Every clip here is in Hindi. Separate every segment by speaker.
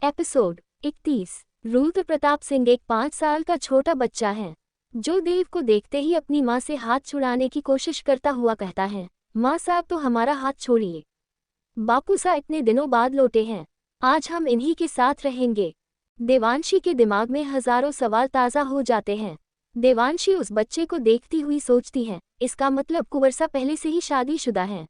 Speaker 1: एपिसोड 31। रुद्र प्रताप सिंह एक 5 साल का छोटा बच्चा है जो देव को देखते ही अपनी माँ से हाथ छुड़ाने की कोशिश करता हुआ कहता है, माँ साहब तो हमारा हाथ छोड़िए। बापू सा इतने दिनों बाद लौटे हैं, आज हम इन्हीं के साथ रहेंगे। देवांशी के दिमाग में हजारों सवाल ताज़ा हो जाते हैं। देवांशी उस बच्चे को देखती हुई सोचती है, इसका मतलब कुंवरसा पहले से ही शादीशुदा है।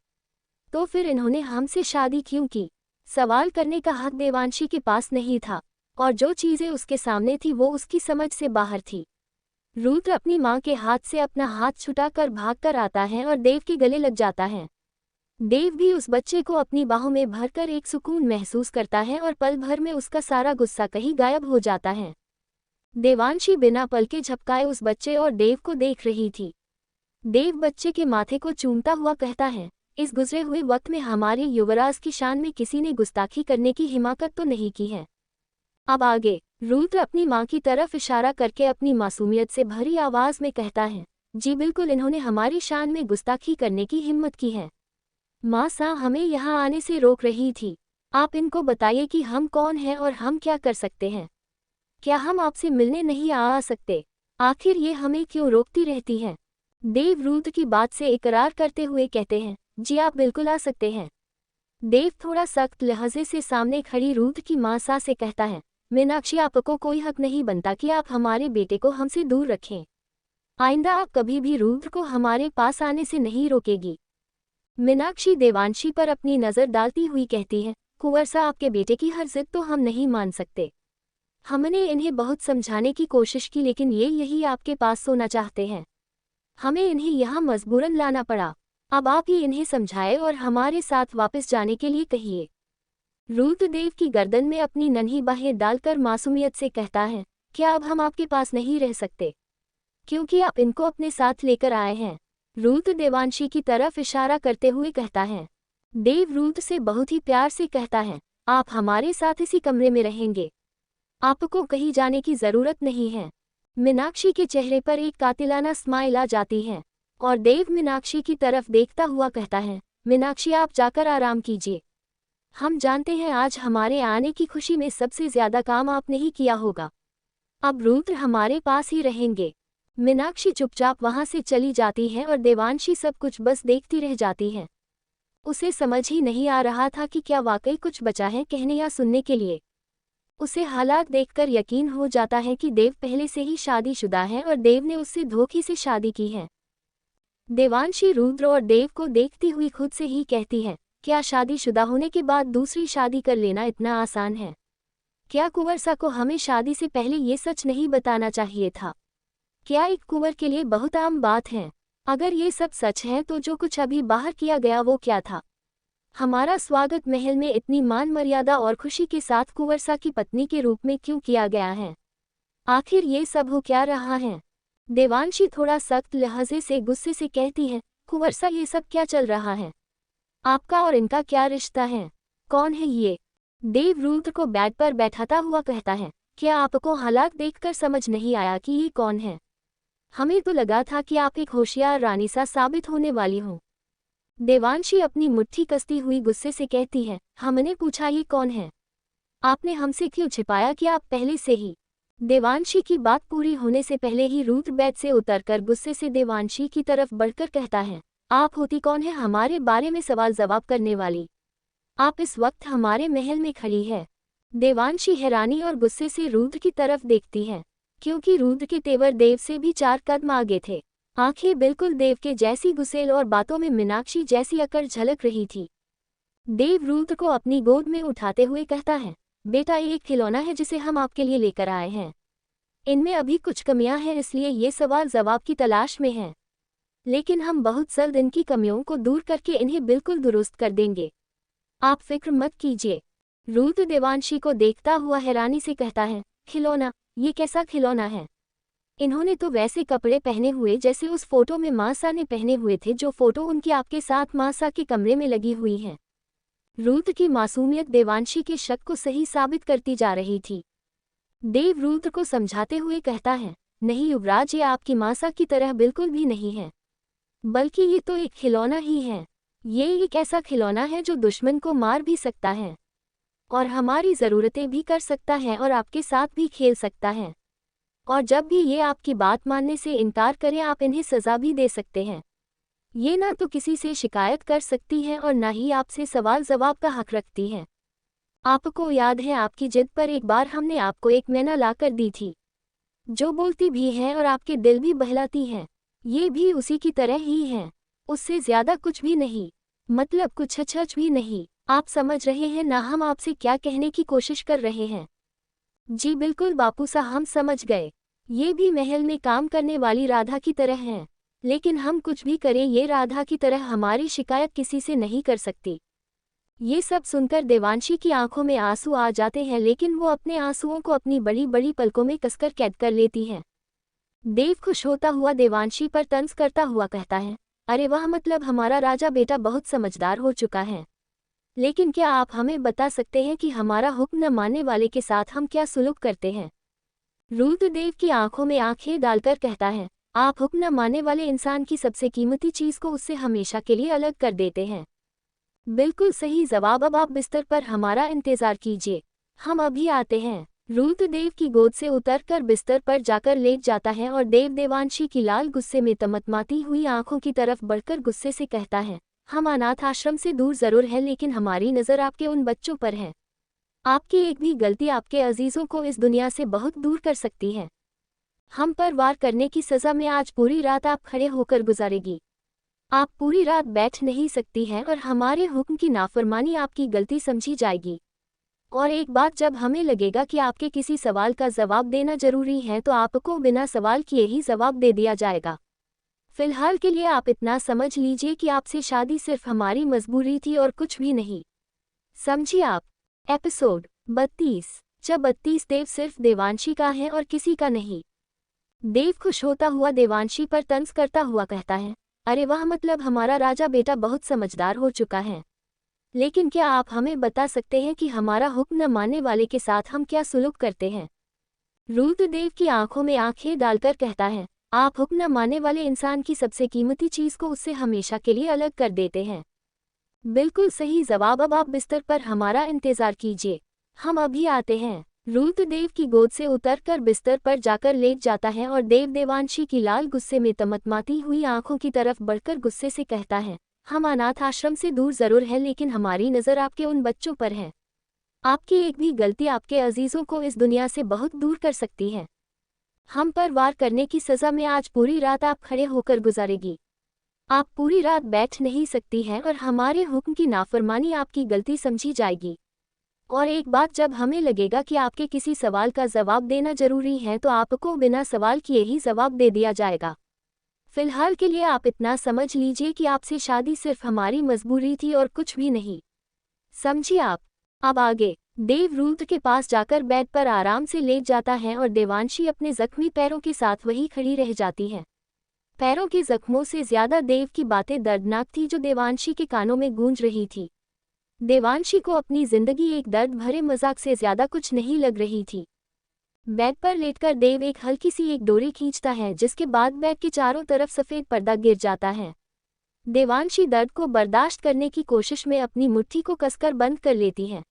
Speaker 1: तो फिर इन्होंने हमसे शादी क्यों की? सवाल करने का हक देवांशी के पास नहीं था, और जो चीजें उसके सामने थी वो उसकी समझ से बाहर थी। रुद्र अपनी माँ के हाथ से अपना हाथ छुटाकर भागकर आता है और देव के गले लग जाता है। देव भी उस बच्चे को अपनी बाहों में भरकर एक सुकून महसूस करता है और पल भर में उसका सारा गुस्सा कहीं गायब हो जाता है। देवांशी बिना पलके झपकाए उस बच्चे और देव को देख रही थी। देव बच्चे के माथे को चूमता हुआ कहता है, इस गुजरे हुए वक्त में हमारे युवराज की शान में किसी ने गुस्ताखी करने की हिमाकत तो नहीं की है। अब आगे रुद्र अपनी माँ की तरफ इशारा करके अपनी मासूमियत से भरी आवाज में कहता है, जी बिल्कुल, इन्होंने हमारी शान में गुस्ताखी करने की हिम्मत की है। माँ सा हमें यहाँ आने से रोक रही थी। आप इनको बताइए कि हम कौन हैं और हम क्या कर सकते हैं। क्या हम आपसे मिलने नहीं आ सकते? आखिर ये हमें क्यों रोकती रहती है? देव रुद्र की बात से इकरार करते हुए कहते हैं, जी आप बिल्कुल आ सकते हैं। देव थोड़ा सख्त लहजे से सामने खड़ी रुद्र की माँ सा से कहता है, मीनाक्षी, आपको कोई हक नहीं बनता कि आप हमारे बेटे को हमसे दूर रखें। आइंदा आप कभी भी रुद्र को हमारे पास आने से नहीं रोकेगी। मीनाक्षी देवांशी पर अपनी नज़र डालती हुई कहती है, कुंवरसा, आपके बेटे की हर जिद तो हम नहीं मान सकते। हमने इन्हें बहुत समझाने की कोशिश की, लेकिन ये यही आपके पास सोना चाहते हैं। हमें इन्हें यहाँ मजबूरन लाना पड़ा। अब आप ही इन्हें समझाए और हमारे साथ वापस जाने के लिए कहिए। रुद्रदेव की गर्दन में अपनी नन्ही बाहें डालकर मासूमियत से कहता है, क्या अब हम आपके पास नहीं रह सकते? क्योंकि आप इनको अपने साथ लेकर आए हैं। रुद्र देवांशी की तरफ इशारा करते हुए कहता है। देव रुद्र से बहुत ही प्यार से कहता है, आप हमारे साथ इसी कमरे में रहेंगे। आपको कहीं जाने की जरूरत नहीं है। मीनाक्षी के चेहरे पर एक कातिलाना स्माइल आ जाती है और देव मीनाक्षी की तरफ देखता हुआ कहता है, मीनाक्षी, आप जाकर आराम कीजिए। हम जानते हैं आज हमारे आने की खुशी में सबसे ज्यादा काम आपने ही किया होगा। अब रुद्र हमारे पास ही रहेंगे। मीनाक्षी चुपचाप वहां से चली जाती है और देवांशी सब कुछ बस देखती रह जाती है। उसे समझ ही नहीं आ रहा था कि क्या वाकई कुछ बचा है कहने या सुनने के लिए। उसे हालात देखकर यकीन हो जाता है कि देव पहले से ही शादीशुदा है और देव ने उससे धोखे से शादी की है। देवांशी रुद्र और देव को देखती हुई खुद से ही कहती है, क्या शादीशुदा होने के बाद दूसरी शादी कर लेना इतना आसान है? क्या कुंवरसा को हमें शादी से पहले ये सच नहीं बताना चाहिए था? क्या एक कुंवर के लिए बहुत आम बात है? अगर ये सब सच है तो जो कुछ अभी बाहर किया गया वो क्या था? हमारा स्वागत महल में इतनी मान मर्यादा और खुशी के साथ कुंवरसा की पत्नी के रूप में क्यों किया गया है? आखिर ये सब हो क्या रहा है? देवांशी थोड़ा सख्त लहजे से गुस्से से कहती है, कुंवरसा, ये सब क्या चल रहा है? आपका और इनका क्या रिश्ता है? कौन है ये? देव रुद्र को बेड पर बैठाता हुआ कहता है, क्या आपको हालात देखकर समझ नहीं आया कि ये कौन है? हमें तो लगा था कि आप एक होशियार रानी सा साबित होने वाली हो। देवांशी अपनी मुट्ठी कसती हुई गुस्से से कहती है, हमने पूछा ये कौन है? आपने हमसे क्यों छिपाया कि आप पहले से ही? देवांशी की बात पूरी होने से पहले ही रुद्र बेड से उतरकर गुस्से से देवांशी की तरफ बढ़कर कहता है, आप होती कौन है हमारे बारे में सवाल जवाब करने वाली? आप इस वक्त हमारे महल में खड़ी है। देवांशी हैरानी और गुस्से से रुद्र की तरफ देखती है, क्योंकि रुद्र के तेवर देव से भी 4 कदम आगे थे। आंखें बिल्कुल देव के जैसी गुस्सेल और बातों में मीनाक्षी जैसी अकड़ झलक रही थी। देव रुद्र को अपनी गोद में उठाते हुए कहता है, बेटा, ये एक खिलौना है जिसे हम आपके लिए लेकर आए हैं। इनमें अभी कुछ कमियां हैं, इसलिए ये सवाल जवाब की तलाश में हैं। लेकिन हम बहुत जल्द इनकी कमियों को दूर करके इन्हें बिल्कुल दुरुस्त कर देंगे। आप फिक्र मत कीजिए। रुद्र देवांशी को देखता हुआ हैरानी से कहता है, खिलौना? ये कैसा खिलौना है? इन्होंने तो वैसे कपड़े पहने हुए जैसे उस फोटो में मासा ने पहने हुए थे, जो फोटो उनकी आपके साथ मासा के कमरे में लगी हुई है। रुद्र की मासूमियत देवांशी के शक को सही साबित करती जा रही थी। देव रुद्र को समझाते हुए कहता है, नहीं युवराज, ये आपकी मासा की तरह बिल्कुल भी नहीं है, बल्कि ये तो एक खिलौना ही है। ये एक ऐसा खिलौना है जो दुश्मन को मार भी सकता है। और हमारी ज़रूरतें भी कर सकता है और आपके साथ भी खेल सकता है। और जब भी ये आपकी बात मानने से इनकार करें, आप इन्हें सज़ा भी दे सकते हैं। ये ना तो किसी से शिकायत कर सकती है और ना ही आपसे सवाल जवाब का हक रखती है। आपको याद है, आपकी जिद पर एक बार हमने आपको एक मैना लाकर दी थी, जो बोलती भी है और आपके दिल भी बहलाती है। ये भी उसी की तरह ही है, उससे ज़्यादा कुछ भी नहीं, मतलब कुछ छछ भी नहीं। आप समझ रहे हैं ना हम आपसे क्या कहने की कोशिश कर रहे हैं? जी बिल्कुल बापू साहब, हम समझ गए। ये भी महल में काम करने वाली राधा की तरह हैं, लेकिन हम कुछ भी करें ये राधा की तरह हमारी शिकायत किसी से नहीं कर सकती। ये सब सुनकर देवांशी की आंखों में आंसू आ जाते हैं, लेकिन वो अपने आंसुओं को अपनी बड़ी बड़ी पलकों में कसकर कैद कर लेती है। देव खुश होता हुआ देवांशी पर तंज करता हुआ कहता है, अरे वाह, मतलब हमारा राजा बेटा बहुत समझदार हो चुका है। लेकिन क्या आप हमें बता सकते हैं कि हमारा हुक्म न मानने वाले के साथ हम क्या सुलूक करते हैं? रुद्रदेव की आंखों में आंखें डालकर कहता है, आप हुक्म न मानने वाले इंसान की सबसे कीमती चीज को उससे हमेशा के लिए अलग कर देते हैं। बिल्कुल सही जवाब। अब आप बिस्तर पर हमारा इंतजार कीजिए, हम अभी आते हैं। रुद्रदेव की गोद से उतरकर बिस्तर पर जाकर लेट जाता है और देव देवांशी की लाल गुस्से में तमतमाती हुई आंखों की तरफ बढ़कर गुस्से से कहता है, हम अनाथ आश्रम से दूर जरूर है, लेकिन हमारी नज़र आपके उन बच्चों पर है। आपकी एक भी गलती आपके अजीजों को इस दुनिया से बहुत दूर कर सकती है। हम पर वार करने की सज़ा में आज पूरी रात आप खड़े होकर गुजारेगी। आप पूरी रात बैठ नहीं सकती हैं और हमारे हुक्म की नाफरमानी आपकी गलती समझी जाएगी। और एक बात, जब हमें लगेगा कि आपके किसी सवाल का जवाब देना जरूरी है तो आपको बिना सवाल किए ही जवाब दे दिया जाएगा। फिलहाल के लिए आप इतना समझ लीजिए कि आपसे शादी सिर्फ हमारी मजबूरी थी और कुछ भी नहीं। समझिए आप? एपिसोड 32। जब 32 देव सिर्फ देवांशी का है और किसी का नहीं। देव खुश होता हुआ देवांशी पर तंज करता हुआ कहता है, अरे वाह, मतलब हमारा राजा बेटा बहुत समझदार हो चुका है। लेकिन क्या आप हमें बता सकते हैं कि हमारा हुक्म न मानने वाले के साथ हम क्या सुलूक करते हैं? रुद्रदेव की आंखों में आंखें डालकर कहता है, आप हुक्म न मानने वाले इंसान की सबसे कीमती चीज को उससे हमेशा के लिए अलग कर देते हैं। बिल्कुल सही जवाब। अब आप बिस्तर पर हमारा इंतजार कीजिए, हम अभी आते हैं। रुद्रदेव की गोद से उतरकर बिस्तर पर जाकर लेट जाता है और देव देवांशी की लाल गुस्से में तमतमाती हुई आंखों की तरफ बढ़कर गुस्से से कहता है, हम अनाथ आश्रम से दूर जरूर है, लेकिन हमारी नज़र आपके उन बच्चों पर है। आपकी एक भी गलती आपके अजीजों को इस दुनिया से बहुत दूर कर सकती है। हम पर वार करने की सज़ा में आज पूरी रात आप खड़े होकर गुजारेगी। आप पूरी रात बैठ नहीं सकती हैं और हमारे हुक्म की नाफरमानी आपकी गलती समझी जाएगी। और एक बात, जब हमें लगेगा कि आपके किसी सवाल का जवाब देना जरूरी है तो आपको बिना सवाल किए ही जवाब दे दिया जाएगा। फिलहाल के लिए आप इतना समझ लीजिए कि आपसे शादी सिर्फ हमारी मजबूरी थी और कुछ भी नहीं। समझिए आप? अब आगे। देव रुद्र के पास जाकर बेड पर आराम से लेट जाता है और देवांशी अपने जख्मी पैरों के साथ वहीं खड़ी रह जाती है। पैरों के जख्मों से ज्यादा देव की बातें दर्दनाक थी जो देवांशी के कानों में गूंज रही थी। देवांशी को अपनी जिंदगी एक दर्द भरे मजाक से ज्यादा कुछ नहीं लग रही थी। बेड पर लेटकर देव एक हल्की सी एक डोरी खींचता है, जिसके बाद बेड के चारों तरफ सफेद पर्दा गिर जाता है। देवांशी दर्द को बर्दाश्त करने की कोशिश में अपनी मुट्ठी को कसकर बंद कर लेती है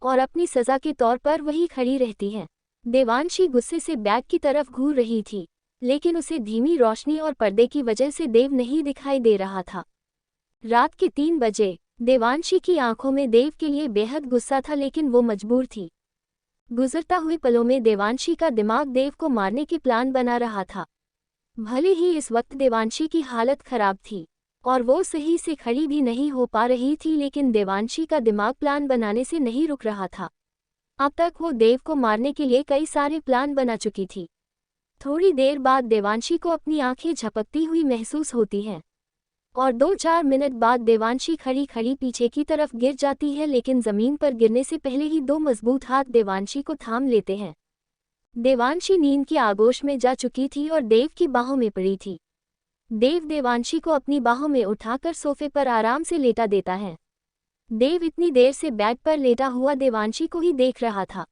Speaker 1: और अपनी सजा के तौर पर वही खड़ी रहती है। देवांशी गुस्से से बैग की तरफ घूर रही थी, लेकिन उसे धीमी रोशनी और पर्दे की वजह से देव नहीं दिखाई दे रहा था। रात के 3 बजे। देवांशी की आंखों में देव के लिए बेहद गुस्सा था, लेकिन वो मजबूर थी। गुजरता हुए पलों में देवांशी का दिमाग देव को मारने की प्लान बना रहा था। भले ही इस वक्त देवांशी की हालत खराब थी और वो सही से खड़ी भी नहीं हो पा रही थी, लेकिन देवांशी का दिमाग प्लान बनाने से नहीं रुक रहा था। अब तक वो देव को मारने के लिए कई सारे प्लान बना चुकी थी। थोड़ी देर बाद देवांशी को अपनी आंखें झपकती हुई महसूस होती हैं और 2-4 मिनट बाद देवांशी खड़ी खड़ी पीछे की तरफ गिर जाती है, लेकिन जमीन पर गिरने से पहले ही 2 मजबूत हाथ देवांशी को थाम लेते हैं। देवांशी नींद की आगोश में जा चुकी थी और देव की बाहों में पड़ी थी। देव देवांशी को अपनी बाहों में उठाकर सोफे पर आराम से लेटा देता है। देव इतनी देर से बेड पर लेटा हुआ देवांशी को ही देख रहा था।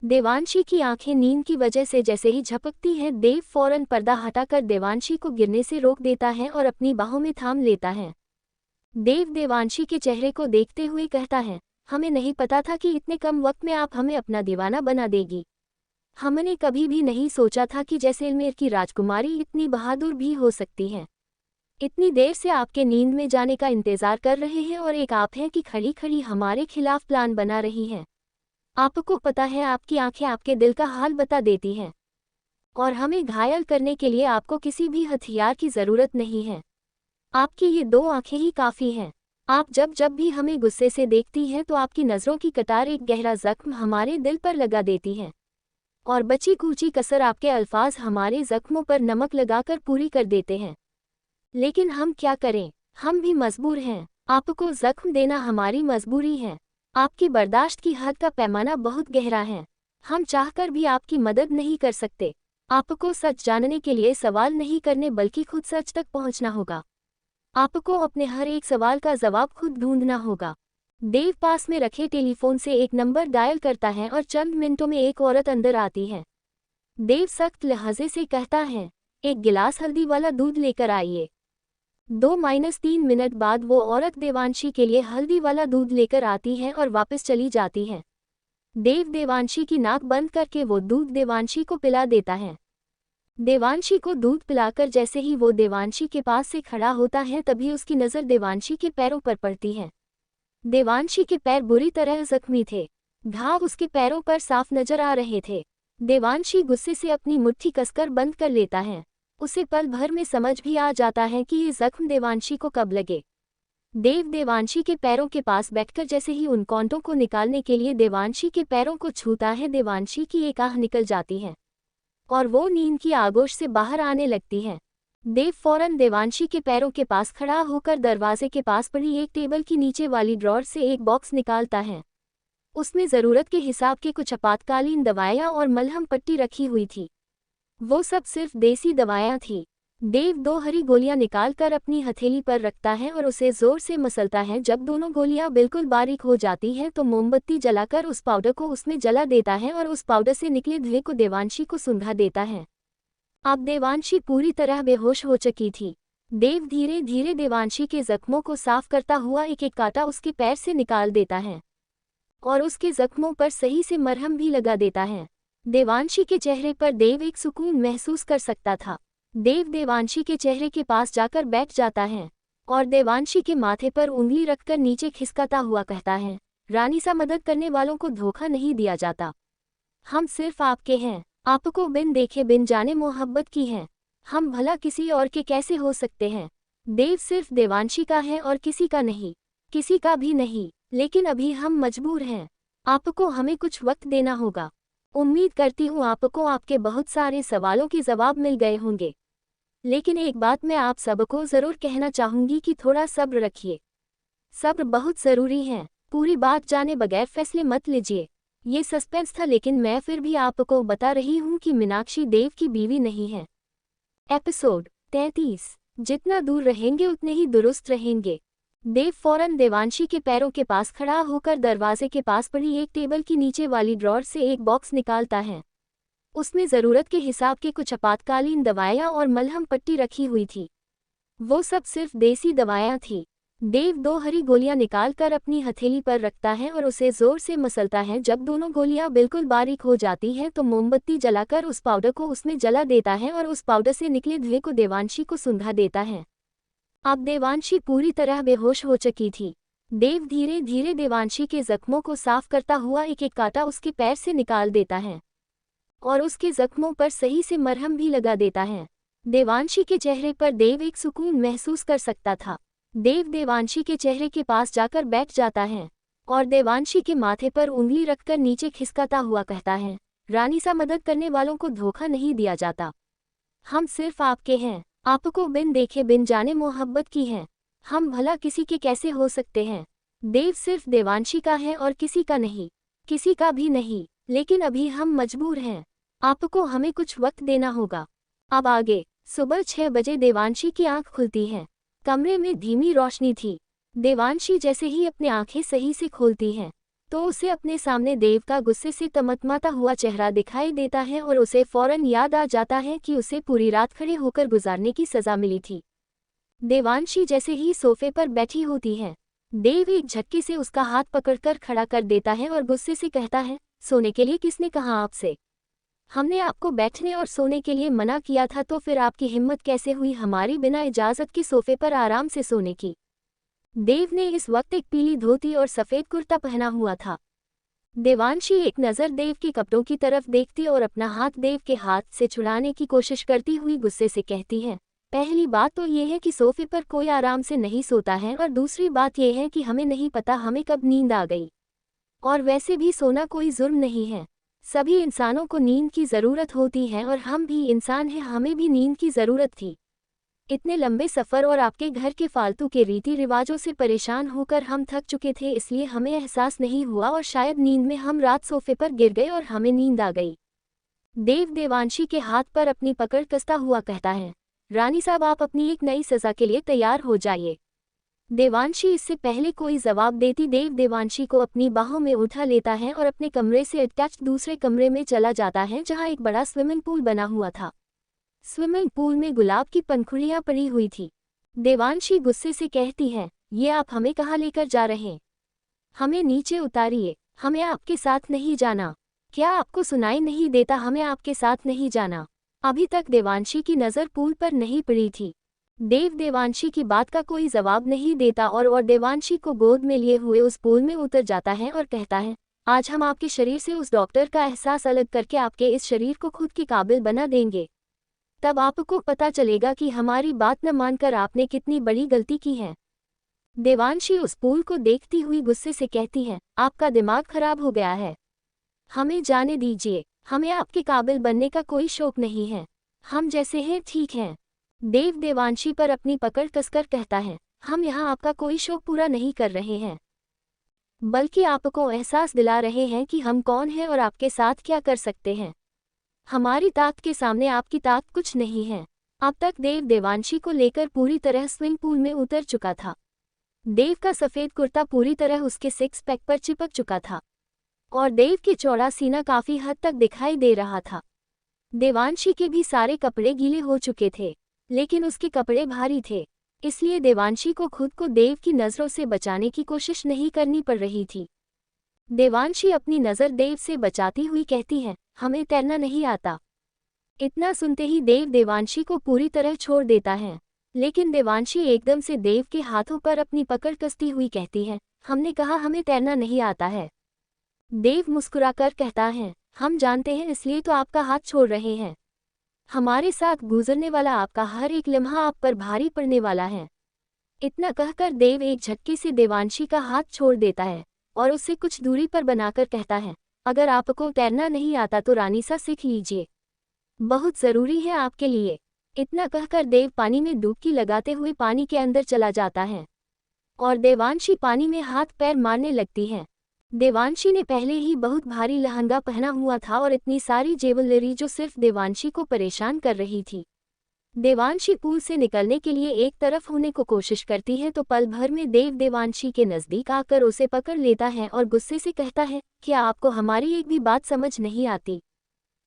Speaker 1: देवांशी की आंखें नींद की वजह से जैसे ही झपकती हैं, देव फौरन पर्दा हटाकर देवांशी को गिरने से रोक देता है और अपनी बाहों में थाम लेता है। देव देवांशी के चेहरे को देखते हुए कहता है, हमें नहीं पता था कि इतने कम वक्त में आप हमें अपना दीवाना बना देगी। हमने कभी भी नहीं सोचा था कि जैसलमेर की राजकुमारी इतनी बहादुर भी हो सकती हैं। इतनी देर से आपके नींद में जाने का इंतजार कर रहे हैं और एक आप हैं कि खड़ी खड़ी हमारे खिलाफ प्लान बना रही हैं। आपको पता है आपकी आंखें आपके दिल का हाल बता देती हैं, और हमें घायल करने के लिए आपको किसी भी हथियार की जरूरत नहीं है। आपकी ये 2 आंखें ही काफी हैं। आप जब जब भी हमें गुस्से से देखती हैं तो आपकी नज़रों की कतार एक गहरा जख्म हमारे दिल पर लगा देती है, और बची कूची कसर आपके अल्फाज हमारे जख्मों पर नमक लगाकर पूरी कर देते हैं। लेकिन हम क्या करें, हम भी मजबूर हैं। आपको जख्म देना हमारी मजबूरी है। आपकी बर्दाश्त की हद का पैमाना बहुत गहरा है। हम चाहकर भी आपकी मदद नहीं कर सकते। आपको सच जानने के लिए सवाल नहीं करने बल्कि खुद सच तक पहुंचना होगा। आपको अपने हर एक सवाल का जवाब खुद ढूंढना होगा। देव पास में रखे टेलीफोन से एक नंबर डायल करता है और चंद मिनटों में एक औरत अंदर आती है। देव सख्त लहजे से कहता है, एक गिलास हल्दी वाला दूध लेकर आइए। 2-3 मिनट बाद वो औरत देवांशी के लिए हल्दी वाला दूध लेकर आती है और वापस चली जाती है। देव देवांशी की नाक बंद करके वो दूध देवांशी को पिला देता है। देवांशी को दूध पिलाकर जैसे ही वो देवांशी के पास से खड़ा होता है तभी उसकी नज़र देवांशी के पैरों पर पड़ती है। देवांशी के पैर बुरी तरह जख्मी थे। घाव उसके पैरों पर साफ नजर आ रहे थे। देवांशी गुस्से से अपनी मुट्ठी कसकर बंद कर लेता है। उसे पल भर में समझ भी आ जाता है कि ये जख्म देवांशी को कब लगे। देव देवांशी के पैरों के पास बैठकर जैसे ही उन कांटों को निकालने के लिए देवांशी के पैरों को छूता है, देवांशी की एक आह निकल जाती है और वो नींद की आगोश से बाहर आने लगती है। देव फौरन देवांशी के पैरों के पास खड़ा होकर दरवाजे के पास पड़ी एक टेबल की नीचे वाली ड्रॉर से एक बॉक्स निकालता है। उसमें ज़रूरत के हिसाब के कुछ आपातकालीन दवाइयाँ और मलहम पट्टी रखी हुई थी। वो सब सिर्फ देसी दवाइयाँ थी। देव 2 हरी गोलियां निकालकर अपनी हथेली पर रखता है और उसे जोर से मसलता है। जब दोनों गोलियां बिल्कुल बारीक हो जाती हैं तो मोमबत्ती जलाकर उस पाउडर को उसमें जला देता है और उस पाउडर से निकले धुएं को देवांशी को सूंघा देता है। अब देवांशी पूरी तरह बेहोश हो चुकी थी। देव धीरे धीरे देवांशी के जख्मों को साफ करता हुआ एक एक कांटा उसके पैर से निकाल देता है और उसके जख्मों पर सही से मरहम भी लगा देता है। देवांशी के चेहरे पर देव एक सुकून महसूस कर सकता था। देव देवांशी के चेहरे के पास जाकर बैठ जाता है और देवांशी के माथे पर उंगली रखकर नीचे खिसकाता हुआ कहता है, रानी सा मदद करने वालों को धोखा नहीं दिया जाता। हम सिर्फ आपके हैं। आपको बिन देखे बिन जाने मोहब्बत की है। हम भला किसी और के कैसे हो सकते हैं। देव सिर्फ देवांशी का है और किसी का नहीं, किसी का भी नहीं। लेकिन अभी हम मजबूर हैं। आपको हमें कुछ वक्त देना होगा। उम्मीद करती हूँ आपको आपके बहुत सारे सवालों के जवाब मिल गए होंगे। लेकिन एक बात मैं आप सबको ज़रूर कहना चाहूँगी कि थोड़ा सब्र रखिए। सब्र बहुत ज़रूरी है। पूरी बात जाने बगैर फैसले मत लीजिए। ये सस्पेंस था, लेकिन मैं फिर भी आपको बता रही हूँ कि मीनाक्षी देव की बीवी नहीं है। एपिसोड 33। जितना दूर रहेंगे उतने ही दुरुस्त रहेंगे। देव फौरन देवांशी के पैरों के पास खड़ा होकर दरवाजे के पास पड़ी एक टेबल की नीचे वाली ड्रॉर से एक बॉक्स निकालता है। उसमें ज़रूरत के हिसाब के कुछ आपातकालीन दवाइयाँ और मलहम पट्टी रखी हुई थी। वो सब सिर्फ देसी दवाइयाँ थी। देव 2 हरी गोलियां निकालकर अपनी हथेली पर रखता है और उसे जोर से मसलता है। जब दोनों गोलियां बिल्कुल बारीक हो जाती हैं तो मोमबत्ती जलाकर उस पाउडर को उसमें जला देता है और उस पाउडर से निकले धुएं को देवांशी को सूंघा देता है। अब देवांशी पूरी तरह बेहोश हो चुकी थी। देव धीरे धीरे देवांशी के जख्मों को साफ करता हुआ एक एक कांटा उसके पैर से निकाल देता है और उसके जख्मों पर सही से मरहम भी लगा देता है। देवांशी के चेहरे पर देव एक सुकून महसूस कर सकता था। देव देवांशी के चेहरे के पास जाकर बैठ जाता है और देवांशी के माथे पर उंगली रखकर नीचे खिसकाता हुआ कहता है, रानी सा मदद करने वालों को धोखा नहीं दिया जाता। हम सिर्फ आपके हैं। आपको बिन देखे बिन जाने मोहब्बत की है। हम भला किसी के कैसे हो सकते हैं। देव सिर्फ देवांशी का है और किसी का नहीं, किसी का भी नहीं। लेकिन अभी हम मजबूर हैं। आपको हमें कुछ वक्त देना होगा। अब आगे। सुबह 6 बजे देवांशी की आंख खुलती है। कमरे में धीमी रोशनी थी। देवांशी जैसे ही अपनी आंखें सही से खोलती हैं तो उसे अपने सामने देव का गुस्से से तमतमाता हुआ चेहरा दिखाई देता है और उसे फौरन याद आ जाता है कि उसे पूरी रात खड़े होकर गुजारने की सज़ा मिली थी। देवांशी जैसे ही सोफे पर बैठी होती है देव एक झटके से उसका हाथ पकड़कर खड़ा कर देता है और गुस्से से कहता है, सोने के लिए किसने कहा आपसे? हमने आपको बैठने और सोने के लिए मना किया था, तो फिर आपकी हिम्मत कैसे हुई हमारी बिना इजाजत के सोफे पर आराम से सोने की? देव ने इस वक्त एक पीली धोती और सफेद कुर्ता पहना हुआ था। देवांशी एक नज़र देव के कपड़ों की तरफ देखती और अपना हाथ देव के हाथ से छुड़ाने की कोशिश करती हुई गुस्से से कहती है, पहली बात तो ये है कि सोफे पर कोई आराम से नहीं सोता है, और दूसरी बात यह है कि हमें नहीं पता हमें कब नींद आ गई। और वैसे भी सोना कोई जुर्म नहीं है। सभी इंसानों को नींद की ज़रूरत होती है और हम भी इंसान हैं, हमें भी नींद की ज़रूरत थी। इतने लंबे सफ़र और आपके घर के फालतू के रीति रिवाजों से परेशान होकर हम थक चुके थे, इसलिए हमें एहसास नहीं हुआ और शायद नींद में हम रात सोफे पर गिर गए और हमें नींद आ गई। देव देवांशी के हाथ पर अपनी पकड़ कसता हुआ कहता है, रानी साहब आप अपनी एक नई सज़ा के लिए तैयार हो जाइए। देवांशी इससे पहले कोई जवाब देती देव देवांशी को अपनी बाहों में उठा लेता है और अपने कमरे से अटैच दूसरे कमरे में चला जाता है, जहां एक बड़ा स्विमिंग पूल बना हुआ था। स्विमिंग पूल में गुलाब की पंखुड़ियां पड़ी हुई थी। देवांशी गुस्से से कहती है, ये आप हमें कहाँ लेकर जा रहे हैं? हमें नीचे उतारिए, हमें आपके साथ नहीं जाना। क्या आपको सुनाई नहीं देता? हमें आपके साथ नहीं जाना। अभी तक देवांशी की नज़र पूल पर नहीं पड़ी थी। देव देवांशी की बात का कोई जवाब नहीं देता और देवांशी को गोद में लिए हुए उस पूल में उतर जाता है और कहता है, आज हम आपके शरीर से उस डॉक्टर का एहसास अलग करके आपके इस शरीर को खुद के काबिल बना देंगे। तब आपको पता चलेगा कि हमारी बात न मानकर आपने कितनी बड़ी गलती की है। देवांशी उस पूल को देखती हुई गुस्से से कहती है, आपका दिमाग खराब हो गया है। हमें जाने दीजिए, हमें आपके काबिल बनने का कोई शौक नहीं है। हम जैसे हैं ठीक हैं। देव देवांशी पर अपनी पकड़ कसकर कहता है, हम यहाँ आपका कोई शौक पूरा नहीं कर रहे हैं, बल्कि आपको एहसास दिला रहे हैं कि हम कौन हैं और आपके साथ क्या कर सकते हैं। हमारी ताकत के सामने आपकी ताकत कुछ नहीं है। अब तक देव देवांशी को लेकर पूरी तरह स्विमिंग पूल में उतर चुका था। देव का सफ़ेद कुर्ता पूरी तरह उसके सिक्स पैक पर चिपक चुका था और देव के चौड़ा सीना काफ़ी हद तक दिखाई दे रहा था। देवांशी के भी सारे कपड़े गीले हो चुके थे, लेकिन उसके कपड़े भारी थे, इसलिए देवांशी को खुद को देव की नज़रों से बचाने की कोशिश नहीं करनी पड़ रही थी। देवांशी अपनी नज़र देव से बचाती हुई कहती है, हमें तैरना नहीं आता। इतना सुनते ही देव देवांशी को पूरी तरह छोड़ देता है, लेकिन देवांशी एकदम से देव के हाथों पर अपनी पकड़ कसती हुई कहती है, हमने कहा हमें तैरना नहीं आता है। देव मुस्कुराकर कहता है, हम जानते हैं, इसलिए तो आपका हाथ छोड़ रहे हैं। हमारे साथ गुजरने वाला आपका हर एक लम्हा आप पर भारी पड़ने वाला है। इतना कहकर देव एक झटके से देवांशी का हाथ छोड़ देता है और उससे कुछ दूरी पर बनाकर कहता है, अगर आपको तैरना नहीं आता तो रानी सा सीख लीजिए, बहुत ज़रूरी है आपके लिए। इतना कहकर देव पानी में डुबकी लगाते हुए पानी के अंदर चला जाता है और देवांशी पानी में हाथ पैर मारने लगती है। देवांशी ने पहले ही बहुत भारी लहंगा पहना हुआ था और इतनी सारी ज्वेलरी जो सिर्फ देवांशी को परेशान कर रही थी। देवांशी पूल से निकलने के लिए एक तरफ होने को कोशिश करती है तो पल भर में देव देवांशी के नज़दीक आकर उसे पकड़ लेता है और गुस्से से कहता है, क्या आपको हमारी एक भी बात समझ नहीं आती?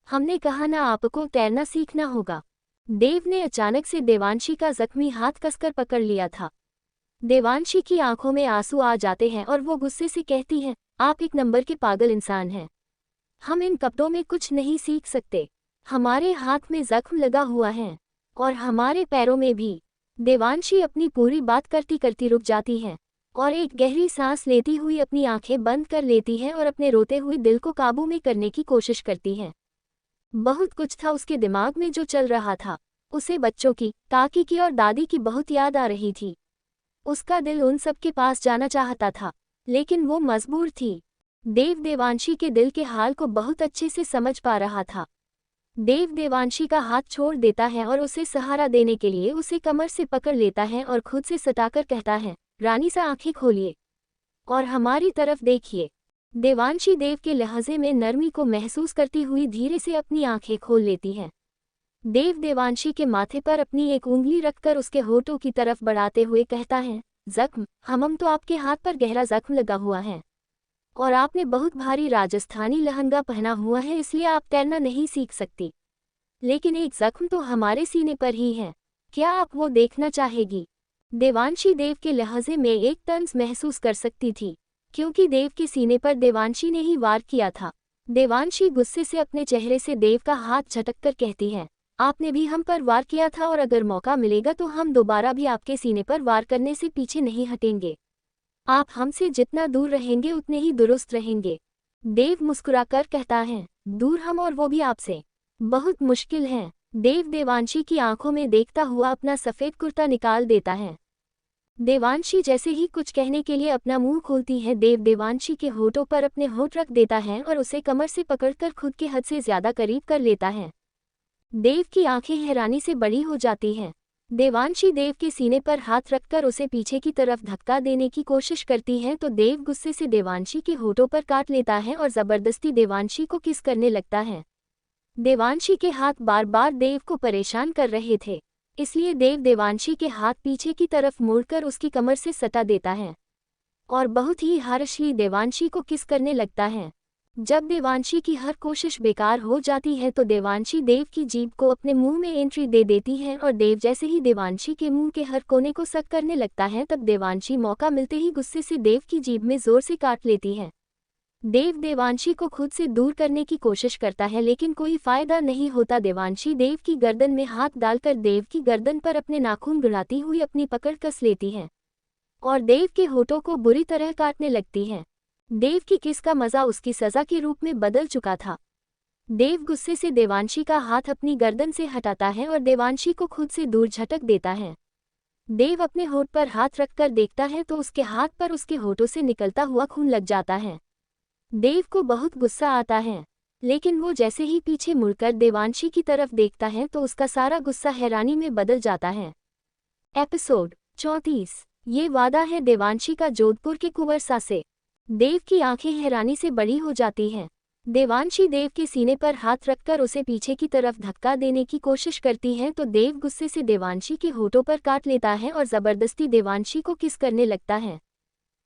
Speaker 1: हमने कहा ना आपको तैरना सीखना होगा। देव ने अचानक से देवांशी का जख्मी हाथ कसकर पकड़ लिया था। देवांशी की आंखों में आंसू आ जाते हैं और वो गुस्से से कहती है, आप एक नंबर के पागल इंसान हैं। हम इन कपड़ों में कुछ नहीं सीख सकते। हमारे हाथ में जख्म लगा हुआ है और हमारे पैरों में भी। देवांशी अपनी पूरी बात करती करती रुक जाती है और एक गहरी सांस लेती हुई अपनी आंखें बंद कर लेती है और अपने रोते हुए दिल को काबू में करने की कोशिश करती है। बहुत कुछ था उसके दिमाग में जो चल रहा था। उसे बच्चों की, काकी की और दादी की बहुत याद आ रही थी। उसका दिल उन सब के पास जाना चाहता था, लेकिन वो मजबूर थी। देव देवांशी के दिल के हाल को बहुत अच्छे से समझ पा रहा था। देव देवांशी का हाथ छोड़ देता है और उसे सहारा देने के लिए उसे कमर से पकड़ लेता है और खुद से सटाकर कहता है, रानी सा आंखें खोलिए और हमारी तरफ देखिए। देवांशी देव के लहजे में नरमी को महसूस करती हुई धीरे से अपनी आंखें खोल लेती है। देव देवांशी के माथे पर अपनी एक उंगली रखकर उसके होठों की तरफ बढ़ाते हुए कहता है, जख्म, हम तो आपके हाथ पर गहरा जख्म लगा हुआ है और आपने बहुत भारी राजस्थानी लहंगा पहना हुआ है, इसलिए आप तैरना नहीं सीख सकती। लेकिन एक जख्म तो हमारे सीने पर ही है, क्या आप वो देखना चाहेगी? देवांशी देव के लहजे में एक तंज महसूस कर सकती थी, क्योंकि देव के सीने पर देवांशी ने ही वार किया था। देवांशी गुस्से से अपने चेहरे से देव का हाथ झटककर कहती है, आपने भी हम पर वार किया था और अगर मौका मिलेगा तो हम दोबारा भी आपके सीने पर वार करने से पीछे नहीं हटेंगे। आप हमसे जितना दूर रहेंगे उतने ही दुरुस्त रहेंगे। देव मुस्कुराकर कहता है, दूर हम और वो भी आपसे बहुत मुश्किल है। देव देवांशी की आंखों में देखता हुआ अपना सफ़ेद कुर्ता निकाल देता है। देवांशी जैसे ही कुछ कहने के लिए अपना मुंह खोलती है, देव देवांशी के होठों पर अपने होठ रख देता है और उसे कमर से पकड़कर खुद के हद से ज्यादा करीब कर लेता है। देव की आंखें हैरानी से बड़ी हो जाती हैं। देवांशी देव के सीने पर हाथ रखकर उसे पीछे की तरफ धक्का देने की कोशिश करती है तो देव गुस्से से देवांशी के होठों पर काट लेता है और जबरदस्ती देवांशी को किस करने लगता है। देवांशी के हाथ बार बार देव को परेशान कर रहे थे, इसलिए देव देवांशी के हाथ पीछे की तरफ मोड़कर उसकी कमर से सटा देता है और बहुत ही हार्शली देवांशी को किस करने लगता है। जब देवांशी की हर कोशिश बेकार हो जाती है तो देवांशी देव की जीभ को अपने मुंह में एंट्री दे देती है और देव जैसे ही देवांशी के मुंह के हर कोने को सक करने लगता है तब देवांशी मौका मिलते ही गुस्से से देव की जीभ में जोर से काट लेती है। देव देवांशी को खुद से दूर करने की कोशिश करता है लेकिन कोई फायदा नहीं होता। देवांशी देव की गर्दन में हाथ डालकर देव की गर्दन पर अपने नाखून गिराती हुई अपनी पकड़ कस लेती है और देव के होठों को बुरी तरह काटने लगती है। देव की किस का मजा उसकी सजा के रूप में बदल चुका था। देव गुस्से से देवांशी का हाथ अपनी गर्दन से हटाता है और देवांशी को खुद से दूर झटक देता है। देव अपने होठ पर हाथ रखकर देखता है तो उसके हाथ पर उसके होठों से निकलता हुआ खून लग जाता है। देव को बहुत गुस्सा आता है, लेकिन वो जैसे ही पीछे मुड़कर देवांशी की तरफ देखता है तो उसका सारा गुस्सा हैरानी में बदल जाता है। एपिसोड 34। ये वादा है देवांशी का जोधपुर के कुंवरसा से। देव की आंखें हैरानी से बड़ी हो जाती हैं। देवांशी देव के सीने पर हाथ रखकर उसे पीछे की तरफ धक्का देने की कोशिश करती है तो देव गुस्से से देवांशी के होठों पर काट लेता है और जबरदस्ती देवांशी को किस करने लगता है।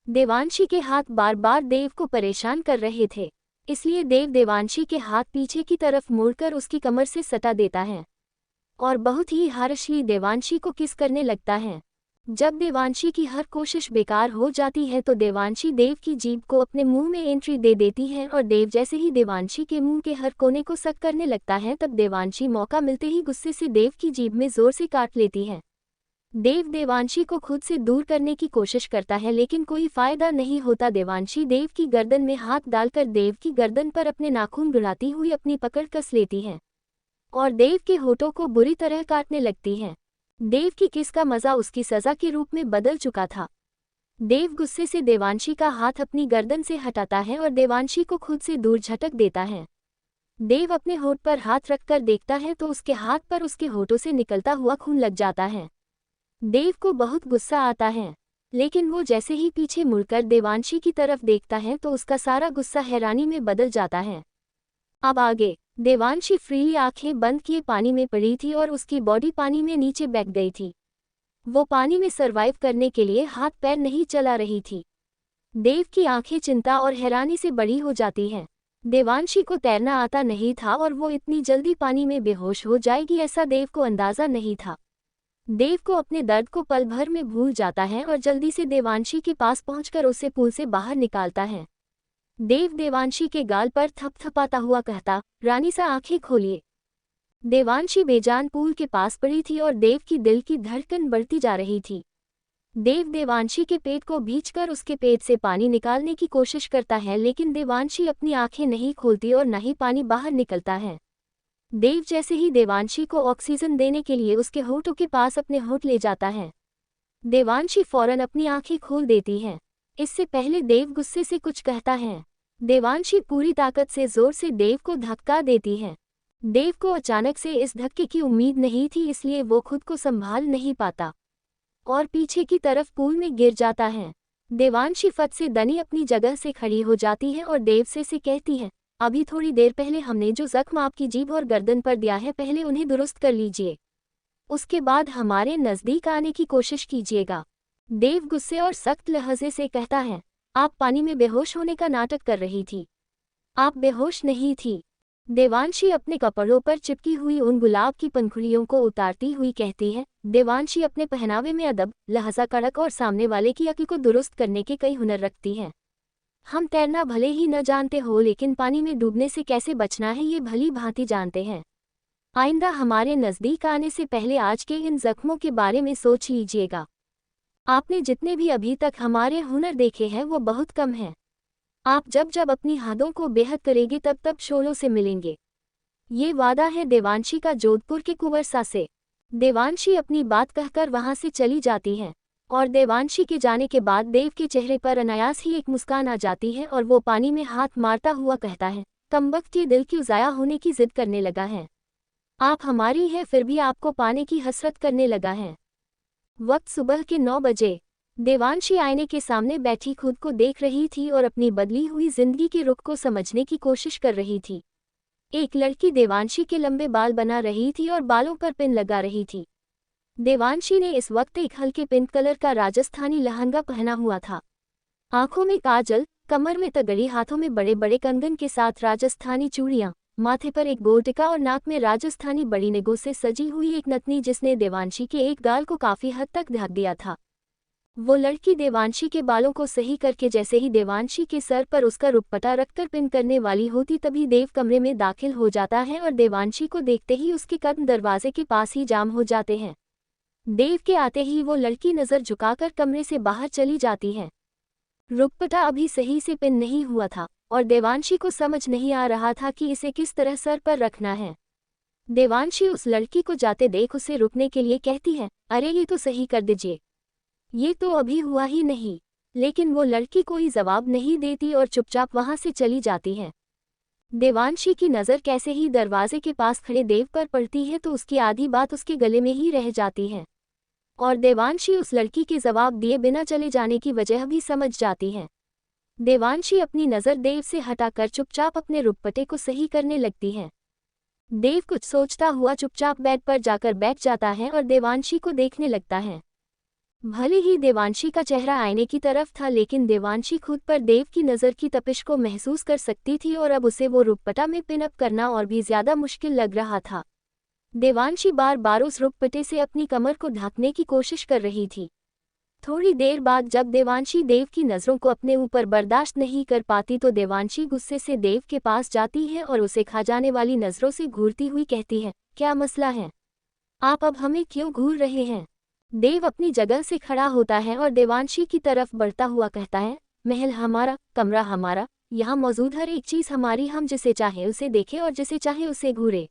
Speaker 1: देवांशी के हाथ बार बार देव को परेशान कर रहे थे, इसलिए देव देवांशी के हाथ पीछे की तरफ मोड़कर उसकी कमर से सटा देता है और बहुत ही हार्शली देवांशी को किस करने लगता है। जब देवांशी की हर कोशिश बेकार हो जाती है तो देवांशी देव की जीभ को अपने मुंह में एंट्री दे देती है और देव जैसे ही देवांशी के मुंह के हर कोने को सक करने लगता है तब देवांशी मौका मिलते ही गुस्से से देव की जीभ में जोर से काट लेती है। देव देवांशी को खुद से दूर करने की कोशिश करता है लेकिन कोई फायदा नहीं होता। देवांशी देव की गर्दन में हाथ डालकर देव की गर्दन पर अपने नाखून गिराती हुई अपनी पकड़ कस लेती है और देव के होठों को बुरी तरह काटने लगती है। देव की किस का मजा उसकी सजा के रूप में बदल चुका था। देव गुस्से से देवांशी का हाथ अपनी गर्दन से हटाता है और देवांशी को खुद से दूर झटक देता है। देव अपने होठ पर हाथ रखकर देखता है तो उसके हाथ पर उसके होठों से निकलता हुआ खून लग जाता है। देव को बहुत गुस्सा आता है, लेकिन वो जैसे ही पीछे मुड़कर देवांशी की तरफ देखता है तो उसका सारा गुस्सा हैरानी में बदल जाता है। अब आगे देवांशी फ्रीली आंखें बंद किए पानी में पड़ी थी और उसकी बॉडी पानी में नीचे बैठ गई थी। वो पानी में सरवाइव करने के लिए हाथ पैर नहीं चला रही थी। देव की आंखें चिंता और हैरानी से बड़ी हो जाती हैं। देवांशी को तैरना आता नहीं था और वो इतनी जल्दी पानी में बेहोश हो जाएगी ऐसा देव को अंदाजा नहीं था। देव को अपने दर्द को पल भर में भूल जाता है और जल्दी से देवांशी के पास पहुंचकर उसे पूल से बाहर निकालता है। देव देवांशी के गाल पर थपथपाता हुआ कहता, रानी सा आंखें खोलिए। देवांशी बेजान पूल के पास पड़ी थी और देव की दिल की धड़कन बढ़ती जा रही थी। देव देवांशी के पेट को भींचकर उसके पेट से पानी निकालने की कोशिश करता है लेकिन देवांशी अपनी आंखें नहीं खोलती और न ही पानी बाहर निकलता है। देव जैसे ही देवांशी को ऑक्सीजन देने के लिए उसके होठों के पास अपने होठ ले जाता है, देवांशी फौरन अपनी आंखें खोल देती है। इससे पहले देव गुस्से से कुछ कहता है, देवांशी पूरी ताकत से जोर से देव को धक्का देती है। देव को अचानक से इस धक्के की उम्मीद नहीं थी, इसलिए वो खुद को संभाल नहीं पाता और पीछे की तरफ पूल में गिर जाता है। देवांशी फट से दनी अपनी जगह से खड़ी हो जाती है और देव से कहती है, अभी थोड़ी देर पहले हमने जो जख्म आपकी जीभ और गर्दन पर दिया है पहले उन्हें दुरुस्त कर लीजिए, उसके बाद हमारे नज़दीक आने की कोशिश कीजिएगा। देव गुस्से और सख्त लहजे से कहता है, आप पानी में बेहोश होने का नाटक कर रही थी, आप बेहोश नहीं थी। देवांशी अपने कपड़ों पर चिपकी हुई उन गुलाब की पंखुड़ियों को उतारती हुई कहती है। देवांशी अपने पहनावे में अदब, लहजा, कड़क और सामने वाले की अक्ल को दुरुस्त करने के कई हुनर रखती है। हम तैरना भले ही न जानते हो, लेकिन पानी में डूबने से कैसे बचना है ये भली भांति जानते हैं। आइंदा हमारे नज़दीक आने से पहले आज के इन जख्मों के बारे में सोच लीजिएगा। आपने जितने भी अभी तक हमारे हुनर देखे हैं वो बहुत कम हैं। आप जब जब अपनी हदों को बेहद करेंगे तब तब शोलों से मिलेंगे। ये वादा है देवांशी का जोधपुर के कुंवरसा से। देवांशी अपनी बात कहकर वहां से चली जाती है और देवांशी के जाने के बाद देव के चेहरे पर अनायास ही एक मुस्कान आ जाती है और वो पानी में हाथ मारता हुआ कहता है, कमबख्त ये दिल क्यों ज़ाया होने की जिद करने लगा है। आप हमारी है फिर भी आपको पाने की हसरत करने लगा है। वक्त सुबह के 9 बजे। देवांशी आईने के सामने बैठी खुद को देख रही थी और अपनी बदली हुई जिंदगी के रुख को समझने की कोशिश कर रही थी। एक लड़की देवांशी के लंबे बाल बना रही थी और बालों पर पिन लगा रही थी। देवांशी ने इस वक्त एक हल्के पिंक कलर का राजस्थानी लहंगा पहना हुआ था। आंखों में काजल, कमर में तगड़ी, हाथों में बड़े बड़े कंगन के साथ राजस्थानी चूड़ियां, माथे पर एक गोल टिका और नाक में राजस्थानी बड़ी निगों से सजी हुई एक नथनी जिसने देवांशी के एक गाल को काफी हद तक ढक दिया था। वो लड़की देवांशी के बालों को सही करके जैसे ही देवांशी के सर पर उसका रुपट्टा रखकर पिन करने वाली होती तभी देव कमरे में दाखिल हो जाता है और देवांशी को देखते ही उसके कदम दरवाजे के पास ही जाम हो जाते हैं। देव के आते ही वो लड़की नज़र झुकाकर कमरे से बाहर चली जाती है। रुपट्टा अभी सही से पिन नहीं हुआ था और देवांशी को समझ नहीं आ रहा था कि इसे किस तरह सर पर रखना है। देवांशी उस लड़की को जाते देख उसे रुकने के लिए कहती है, अरे ये तो सही कर दीजिए, ये तो अभी हुआ ही नहीं। लेकिन वो लड़की कोई जवाब नहीं देती और चुपचाप वहां से चली जाती है। देवांशी की नज़र कैसे ही दरवाजे के पास खड़े देव पर पड़ती है तो उसकी आधी बात उसके गले में ही रह जाती है और देवांशी उस लड़की के जवाब दिए बिना चले जाने की वजह भी समझ जाती है। देवांशी अपनी नज़र देव से हटाकर चुपचाप अपने रुपट्टे को सही करने लगती है। देव कुछ सोचता हुआ चुपचाप बेड पर जाकर बैठ जाता है और देवांशी को देखने लगता है। भले ही देवांशी का चेहरा आईने की तरफ था, लेकिन देवांशी खुद पर देव की नज़र की तपिश को महसूस कर सकती थी और अब उसे वो रुपट्टा में पिन अप करना और भी ज़्यादा मुश्किल लग रहा था। देवांशी बार बार उस रुपट्टे से अपनी कमर को ढकने की कोशिश कर रही थी। थोड़ी देर बाद जब देवांशी देव की नज़रों को अपने ऊपर बर्दाश्त नहीं कर पाती तो देवांशी गुस्से से देव के पास जाती है और उसे खा जाने वाली नज़रों से घूरती हुई कहती है, क्या मसला है? आप अब हमें क्यों घूर रहे हैं? देव अपनी जगह से खड़ा होता है और देवांशी की तरफ बढ़ता हुआ कहता है, महल हमारा, कमरा हमारा, यहाँ मौजूद हर एक चीज़ हमारी, हम जिसे चाहे उसे देखें और जिसे चाहे उसे घूरे।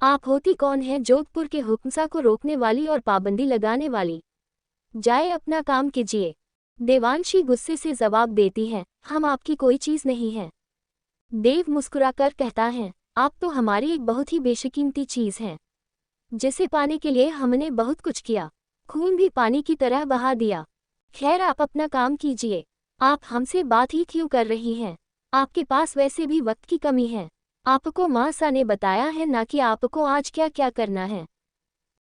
Speaker 1: आप होती कौन है जोधपुर के हुक्मसा को रोकने वाली और पाबंदी लगाने वाली? जाए अपना काम कीजिए। देवांशी गुस्से से जवाब देती है, हम आपकी कोई चीज़ नहीं है। देव मुस्कुराकर कहता है, आप तो हमारी एक बहुत ही बेशकीमती चीज़ हैं, जिसे पाने के लिए हमने बहुत कुछ किया, खून भी पानी की तरह बहा दिया। खैर आप अपना काम कीजिए। आप हमसे बात ही क्यों कर रही हैं? आपके पास वैसे भी वक्त की कमी है। आपको माँ सा ने बताया है ना कि आपको आज क्या क्या करना है।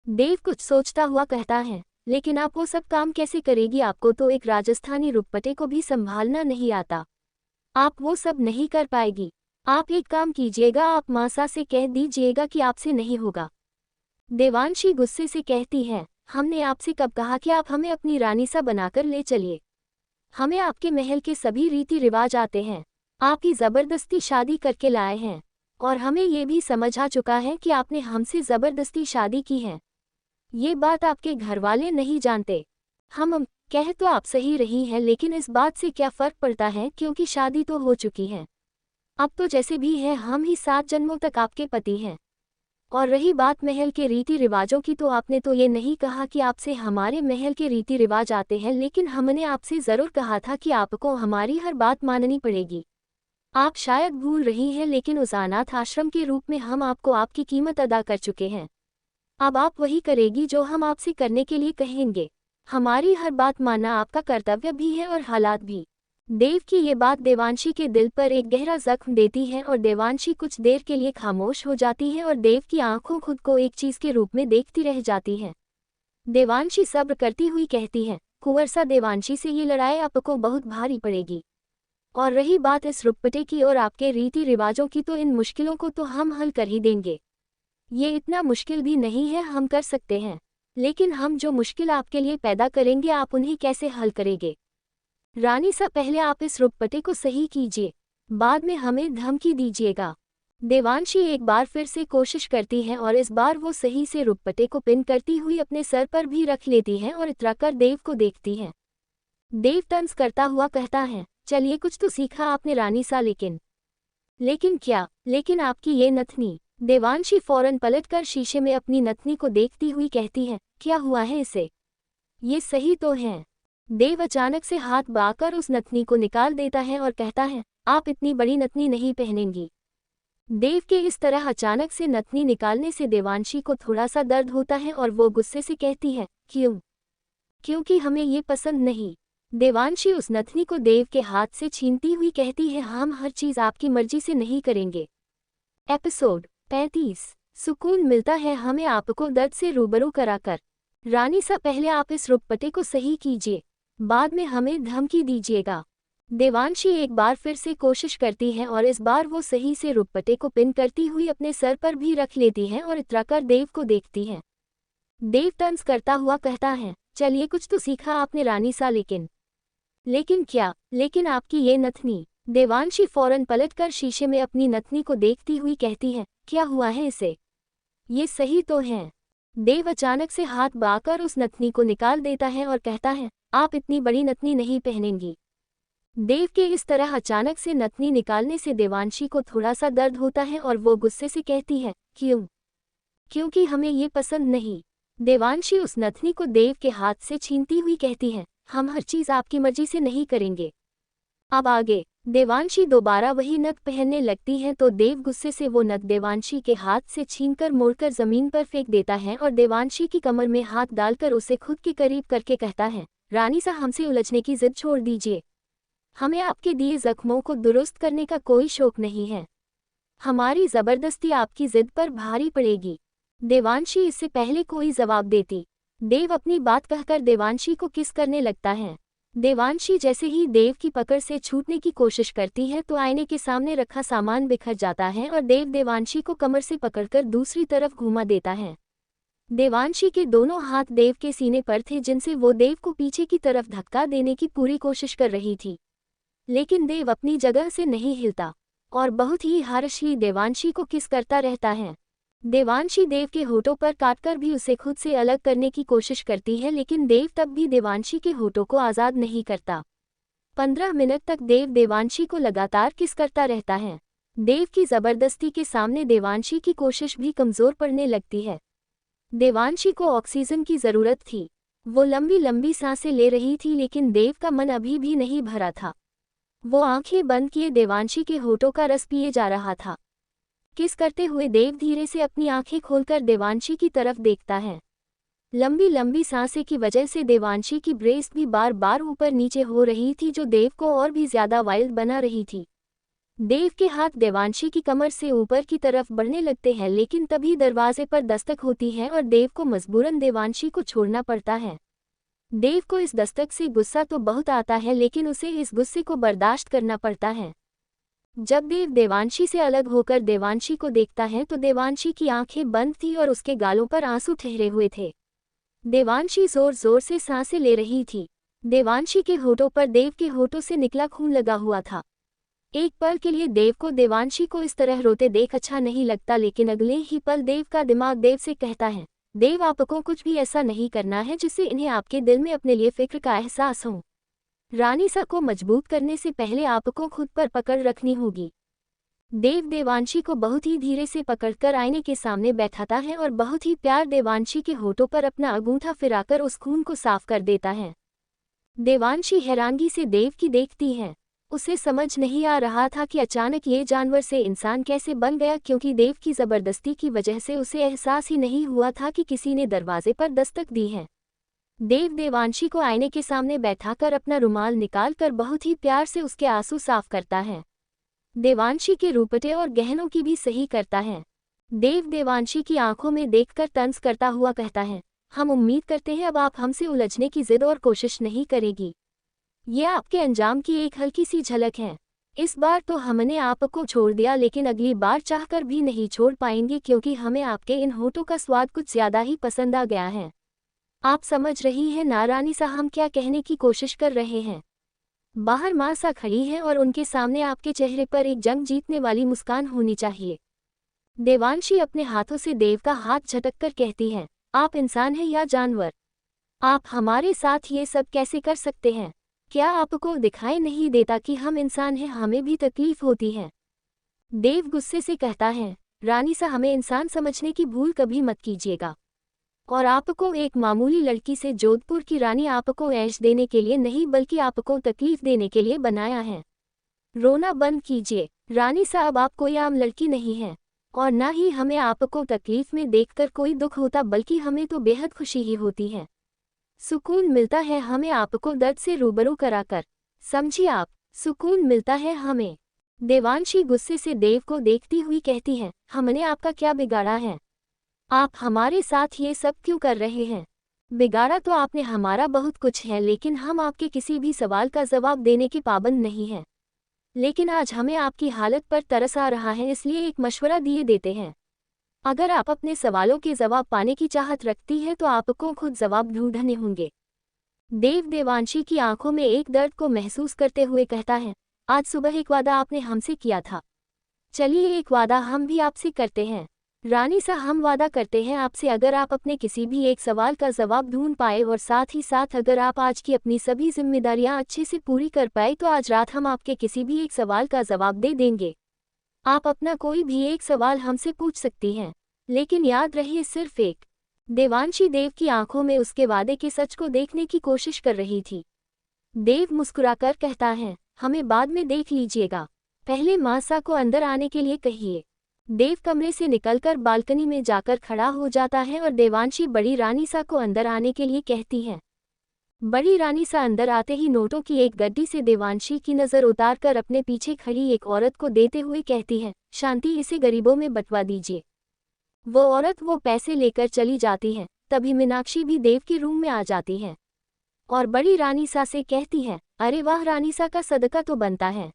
Speaker 1: देव कुछ सोचता हुआ कहता है, लेकिन आप वो सब काम कैसे करेगी? आपको तो एक राजस्थानी रुपट्टे को भी संभालना नहीं आता। आप वो सब नहीं कर पाएगी। आप एक काम कीजिएगा, आप मासा से कह दीजिएगा कि आपसे नहीं होगा। देवांशी गुस्से से कहती है, हमने आपसे कब कहा कि आप हमें अपनी रानी सा बनाकर ले चलिए? हमें आपके महल के सभी रीति रिवाज आते हैं। आप ही ज़बरदस्ती शादी करके लाए हैं और हमें ये भी समझ आ चुका है कि आपने हमसे ज़बरदस्ती शादी की है। ये बात आपके घरवाले नहीं जानते। हम कह तो आप सही रही हैं, लेकिन इस बात से क्या फ़र्क पड़ता है, क्योंकि शादी तो हो चुकी है। अब तो जैसे भी है हम ही 7 जन्मों तक आपके पति हैं। और रही बात महल के रीति रिवाजों की, तो आपने तो ये नहीं कहा कि आपसे हमारे महल के रीति रिवाज आते हैं, लेकिन हमने आपसे ज़रूर कहा था कि आपको हमारी हर बात माननी पड़ेगी। आप शायद भूल रही हैं, लेकिन उस अनाथ आश्रम के रूप में हम आपको आपकी कीमत अदा कर चुके हैं। अब आप वही करेगी जो हम आपसे करने के लिए कहेंगे। हमारी हर बात मानना आपका कर्तव्य भी है और हालात भी। देव की ये बात देवांशी के दिल पर एक गहरा जख्म देती है और देवांशी कुछ देर के लिए खामोश हो जाती है और देव की आंखों खुद को एक चीज़ के रूप में देखती रह जाती हैं। देवांशी सब्र करती हुई कहती है, कुंवरसा देवांशी से ये लड़ाई आपको बहुत भारी पड़ेगी। और रही बात इस रुपटे की और आपके रीति रिवाजों की, तो इन मुश्किलों को तो हम हल कर ही देंगे। ये इतना मुश्किल भी नहीं है, हम कर सकते हैं। लेकिन हम जो मुश्किल आपके लिए पैदा करेंगे, आप उन्हें कैसे हल करेंगे? रानी सा, पहले आप इस रुपटे को सही कीजिए, बाद में हमें धमकी दीजिएगा। देवांशी एक बार फिर से कोशिश करती है और इस बार वो सही से रुपटे को पिन करती हुई अपने सर पर भी रख लेती है और इतराकर देव को देखती है। देव तंज करता हुआ कहता है, चलिए कुछ तो सीखा आपने रानी सा, लेकिन क्या? लेकिन आपकी ये नथनी। देवांशी फौरन पलटकर शीशे में अपनी नथनी को देखती हुई कहती है, क्या हुआ है इसे? ये सही तो है। देव अचानक से हाथ बढ़ाकर उस नथनी को निकाल देता है और कहता है, आप इतनी बड़ी नथनी नहीं पहनेंगी। देव के इस तरह अचानक से नथनी निकालने से देवांशी को थोड़ा सा दर्द होता है और वो गुस्से से कहती है, क्यों? क्योंकि हमें ये पसंद नहीं। देवांशी उस नथनी को देव के हाथ से छीनती हुई कहती है, हम हर चीज आपकी मर्जी से नहीं करेंगे। एपिसोड 35। सुकून मिलता है हमें आपको दर्द से रूबरू कराकर। रानी सा, पहले आप इस रुपटे को सही कीजिए, बाद में हमें धमकी दीजिएगा। देवांशी एक बार फिर से कोशिश करती है और इस बार वो सही से रुपटे को पिन करती हुई अपने सर पर भी रख लेती है और इतराकर देव को देखती है। देव तंज करता हुआ कहता है, चलिए कुछ तो सीखा आपने रानी सा, लेकिन क्या? लेकिन आपकी ये नथनी। देवांशी फौरन पलटकर शीशे में अपनी नथनी को देखती हुई कहती है, क्या हुआ है इसे? ये सही तो है। देव अचानक से हाथ बढ़ाकर उस नथनी को निकाल देता है और कहता है, आप इतनी बड़ी नथनी नहीं पहनेंगी। देव के इस तरह अचानक से नथनी निकालने से देवांशी को थोड़ा सा दर्द होता है और वो गुस्से से कहती है, क्यों? क्योंकि हमें ये पसंद नहीं। देवांशी उस नथनी को देव के हाथ से छीनती हुई कहती है, हम हर चीज आपकी मर्जी से नहीं करेंगे। अब आगे देवांशी दोबारा वही नथ पहनने लगती है तो देव गुस्से से वो नथ देवांशी के हाथ से छीनकर मोड़कर जमीन पर फेंक देता है और देवांशी की कमर में हाथ डालकर उसे खुद के करीब करके कहता है, रानी सा, हमसे उलझने की जिद छोड़ दीजिए। हमें आपके दिए जख्मों को दुरुस्त करने का कोई शौक नहीं है। हमारी जबरदस्ती आपकी जिद पर भारी पड़ेगी। देवांशी इससे पहले कोई जवाब देती, देव अपनी बात कहकर देवांशी को किस करने लगता है। देवांशी जैसे ही देव की पकड़ से छूटने की कोशिश करती है तो आईने के सामने रखा सामान बिखर जाता है और देव देवांशी को कमर से पकड़कर दूसरी तरफ घुमा देता है। देवांशी के दोनों हाथ देव के सीने पर थे जिनसे वो देव को पीछे की तरफ धक्का देने की पूरी कोशिश कर रही थी, लेकिन देव अपनी जगह से नहीं हिलता और बहुत ही हारशी देवांशी को किस करता रहता है। देवांशी देव के होठों पर काटकर भी उसे खुद से अलग करने की कोशिश करती है, लेकिन देव तब भी देवांशी के होठों को आज़ाद नहीं करता। 15 मिनट तक देव देवांशी को लगातार किस करता रहता है। देव की जबरदस्ती के सामने देवांशी की कोशिश भी कमजोर पड़ने लगती है। देवांशी को ऑक्सीजन की जरूरत थी। वो लंबी लंबी सांसें ले रही थी, लेकिन देव का मन अभी भी नहीं भरा था। वो आंखें बंद किए देवांशी के होठों का रस पिए जा रहा था। किस करते हुए देव धीरे से अपनी आंखें खोलकर देवांशी की तरफ देखता है। लंबी लंबी सांसें की वजह से देवांशी की ब्रेस्ट भी बार बार ऊपर नीचे हो रही थी, जो देव को और भी ज्यादा वाइल्ड बना रही थी। देव के हाथ देवांशी की कमर से ऊपर की तरफ बढ़ने लगते हैं, लेकिन तभी दरवाजे पर दस्तक होती है और देव को मजबूरन देवांशी को छोड़ना पड़ता है। देव को इस दस्तक से गुस्सा तो बहुत आता है, लेकिन उसे इस गुस्से को बर्दाश्त करना पड़ता है। जब देव देवांशी से अलग होकर देवांशी को देखता है तो देवांशी की आंखें बंद थी और उसके गालों पर आंसू ठहरे हुए थे। देवांशी जोर जोर से सांसें ले रही थी। देवांशी के होठों पर देव के होठों से निकला खून लगा हुआ था। एक पल के लिए देव को देवांशी को इस तरह रोते देख अच्छा नहीं लगता, लेकिन अगले ही पल देव का दिमाग देव से कहता है, देव, आपको कुछ भी ऐसा नहीं करना है जिससे इन्हें आपके दिल में अपने लिए फिक्र का एहसास हो। रानी सा को मजबूत करने से पहले आपको खुद पर पकड़ रखनी होगी। देव देवांशी को बहुत ही धीरे से पकड़कर आईने के सामने बैठाता है और बहुत ही प्यार देवांशी के होठों पर अपना अंगूठा फिराकर उस खून को साफ कर देता है। देवांशी हैरानगी से देव की देखती है। उसे समझ नहीं आ रहा था कि अचानक ये जानवर से इंसान कैसे बन गया, क्योंकि देव की जबरदस्ती की वजह से उसे एहसास ही नहीं हुआ था कि किसी ने दरवाजे पर दस्तक दी है। देव देवांशी को आईने के सामने बैठाकर अपना रुमाल निकालकर बहुत ही प्यार से उसके आंसू साफ करता है। देवांशी के रूपटे और गहनों की भी सही करता है। देव देवांशी की आंखों में देखकर तंज करता हुआ कहता है, हम उम्मीद करते हैं अब आप हमसे उलझने की जिद और कोशिश नहीं करेगी। ये आपके अंजाम की एक हल्की सी झलक है। इस बार तो हमने आपको छोड़ दिया, लेकिन अगली बार चाहकर भी नहीं छोड़ पाएंगे क्योंकि हमें आपके इन होठों का स्वाद कुछ ज़्यादा ही पसंद आ गया है। आप समझ रही हैं ना रानी सा हम क्या कहने की कोशिश कर रहे हैं? बाहर माँ सा खड़ी है और उनके सामने आपके चेहरे पर एक जंग जीतने वाली मुस्कान होनी चाहिए। देवांशी अपने हाथों से देव का हाथ झटक कर कहती है, आप इंसान हैं या जानवर? आप हमारे साथ ये सब कैसे कर सकते हैं? क्या आपको दिखाई नहीं देता कि हम इंसान हैं, हमें भी तकलीफ होती है? देव गुस्से से कहता है, रानी सा हमें इंसान समझने की भूल कभी मत कीजिएगा। और आपको एक मामूली लड़की से जोधपुर की रानी आपको ऐश देने के लिए नहीं बल्कि आपको तकलीफ देने के लिए बनाया है। रोना बंद कीजिए रानी साहब, आप कोई आम लड़की नहीं हैं और ना ही हमें आपको तकलीफ में देखकर कोई दुख होता, बल्कि हमें तो बेहद खुशी ही होती है। सुकून मिलता है हमें आपको दर्द से रूबरू कराकर, समझिए आप, सुकून मिलता है हमें। देवांशी गुस्से से देव को देखती हुई कहती है, हमने आपका क्या बिगाड़ा है? आप हमारे साथ ये सब क्यों कर रहे हैं? बिगाड़ा तो आपने हमारा बहुत कुछ है, लेकिन हम आपके किसी भी सवाल का जवाब देने के पाबंद नहीं हैं। लेकिन आज हमें आपकी हालत पर तरस आ रहा है, इसलिए एक मशवरा दिए देते हैं। अगर आप अपने सवालों के जवाब पाने की चाहत रखती है तो आपको खुद जवाब ढूंढने होंगे। देव देवांशी की आंखों में एक दर्द को महसूस करते हुए कहता है, आज सुबह एक वादा आपने हमसे किया था। चलिए एक वादा हम भी आपसे करते हैं। रानी सा हम वादा करते हैं आपसे, अगर आप अपने किसी भी एक सवाल का जवाब ढूंढ पाए और साथ ही साथ अगर आप आज की अपनी सभी जिम्मेदारियां अच्छे से पूरी कर पाए तो आज रात हम आपके किसी भी एक सवाल का जवाब दे देंगे। आप अपना कोई भी एक सवाल हमसे पूछ सकती हैं, लेकिन याद रहे सिर्फ एक। देवांशी देव की आंखों में उसके वादे के सच को देखने की कोशिश कर रही थी। देव मुस्कुराकर कहता है, हमें बाद में देख लीजिएगा, पहले मासा को अंदर आने के लिए कहिए। देव कमरे से निकलकर बालकनी में जाकर खड़ा हो जाता है और देवांशी बड़ी रानी सा को अंदर आने के लिए कहती है। बड़ी रानी सा अंदर आते ही नोटों की एक गड्डी से देवांशी की नज़र उतारकर अपने पीछे खड़ी एक औरत को देते हुए कहती है, शांति, इसे गरीबों में बंटवा दीजिए। वो औरत वो पैसे लेकर चली जाती है। तभी मीनाक्षी भी देव के रूम में आ जाती है और बड़ी रानी सा से कहती है, अरे वाह, रानी सा का सदका तो बनता है,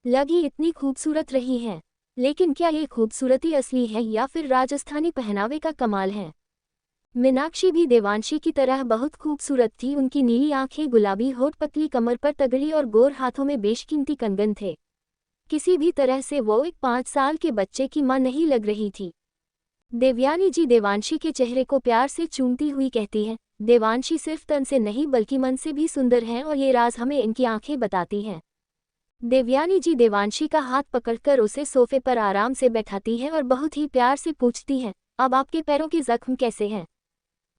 Speaker 1: लगी इतनी खूबसूरत रही है। लेकिन क्या ये खूबसूरती असली है या फिर राजस्थानी पहनावे का कमाल है? मीनाक्षी भी देवांशी की तरह बहुत खूबसूरत थी। उनकी नीली आंखें, गुलाबी होठ, पतली कमर पर तगड़ी और गोर हाथों में बेशकीमती कंगन थे। किसी भी तरह से वो एक 5 साल के बच्चे की मां नहीं लग रही थी। देवयानी जी देवांशी के चेहरे को प्यार से चूमती हुई कहती है, देवांशी सिर्फ तन से नहीं बल्कि मन से भी सुंदर है और ये राज हमें इनकी आंखें बताती हैं। देवयानी जी देवांशी का हाथ पकड़कर उसे सोफे पर आराम से बैठाती है और बहुत ही प्यार से पूछती है, अब आपके पैरों के जख्म कैसे हैं?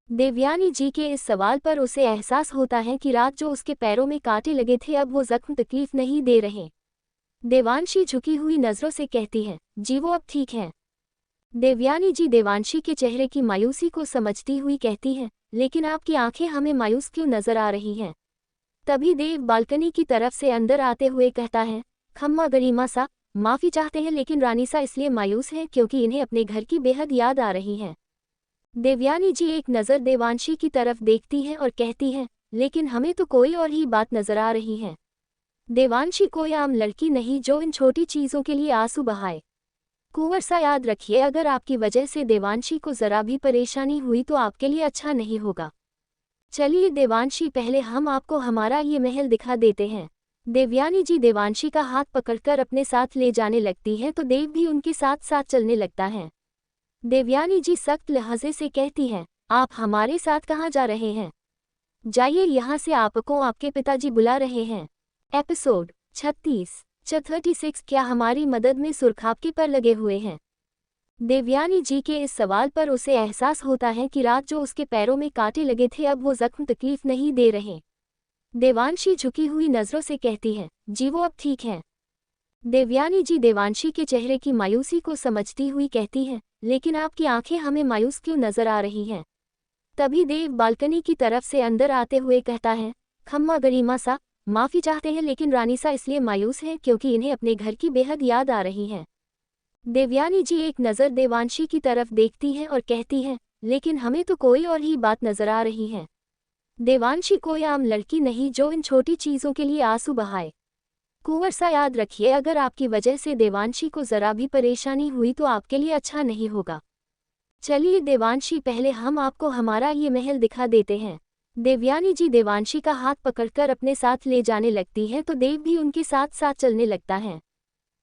Speaker 1: देवयानी जी के इस सवाल पर उसे एहसास होता है कि रात जो उसके पैरों में कांटे लगे थे अब वो जख्म तकलीफ नहीं दे रहे। देवांशी झुकी हुई नजरों से कहती है, जी वो अब ठीक है। देवयानी जी देवांशी के चेहरे की मायूसी को समझती हुई कहती है, लेकिन आपकी आंखें हमें मायूस क्यों नजर आ रही हैं? तभी देव बालकनी की तरफ से अंदर आते हुए कहता है, खम्मा गरिमा सा, माफ़ी चाहते हैं लेकिन रानी सा इसलिए मायूस है क्योंकि इन्हें अपने घर की बेहद याद आ रही है। देवयानी जी एक नज़र देवांशी की तरफ देखती है और कहती है, लेकिन हमें तो कोई और ही बात नजर आ रही है। देवांशी कोई आम लड़की नहीं जो इन छोटी चीज़ों के लिए आंसू बहाए। कुंवर सा याद रखिए, अगर आपकी वजह से देवांशी को जरा भी परेशानी हुई तो आपके लिए अच्छा नहीं होगा। चलिए देवांशी, पहले हम आपको हमारा ये महल दिखा देते हैं। देवयानी जी देवांशी का हाथ पकड़कर अपने साथ ले जाने लगती है तो देव भी उनके साथ साथ चलने लगता है। देवयानी जी सख्त लहजे से कहती हैं, आप हमारे साथ कहाँ जा रहे हैं? जाइए यहाँ से, आपको आपके पिताजी बुला रहे हैं। एपिसोड 36 क्या हमारी मदद में सुरखापके पर लगे हुए हैं? देवयानी जी के इस सवाल पर उसे एहसास होता है कि रात जो उसके पैरों में कांटे लगे थे अब वो जख्म तकलीफ नहीं दे रहे। देवांशी झुकी हुई नजरों से कहती है, जी वो अब ठीक है। देवयानी जी देवांशी के चेहरे की मायूसी को समझती हुई कहती है, लेकिन आपकी आंखें हमें मायूस क्यों नजर आ रही हैं? तभी देव बालकनी की तरफ से अंदर आते हुए कहता है, खम्मा गरिमा सा, माफ़ी चाहते हैं लेकिन रानी सा इसलिए मायूस है क्योंकि इन्हें अपने घर की बेहद याद आ रही है। देवयानी जी एक नज़र देवांशी की तरफ देखती है और कहती है, लेकिन हमें तो कोई और ही बात नजर आ रही है। देवांशी कोई आम लड़की नहीं जो इन छोटी चीज़ों के लिए आंसू बहाए। कुंवर सा याद रखिए, अगर आपकी वजह से देवांशी को जरा भी परेशानी हुई तो आपके लिए अच्छा नहीं होगा। चलिए देवांशी, पहले हम आपको हमारा ये महल दिखा देते हैं। देवयानी जी देवांशी का हाथ पकड़कर अपने साथ ले जाने लगती है तो देव भी उनके साथ साथ चलने लगता है।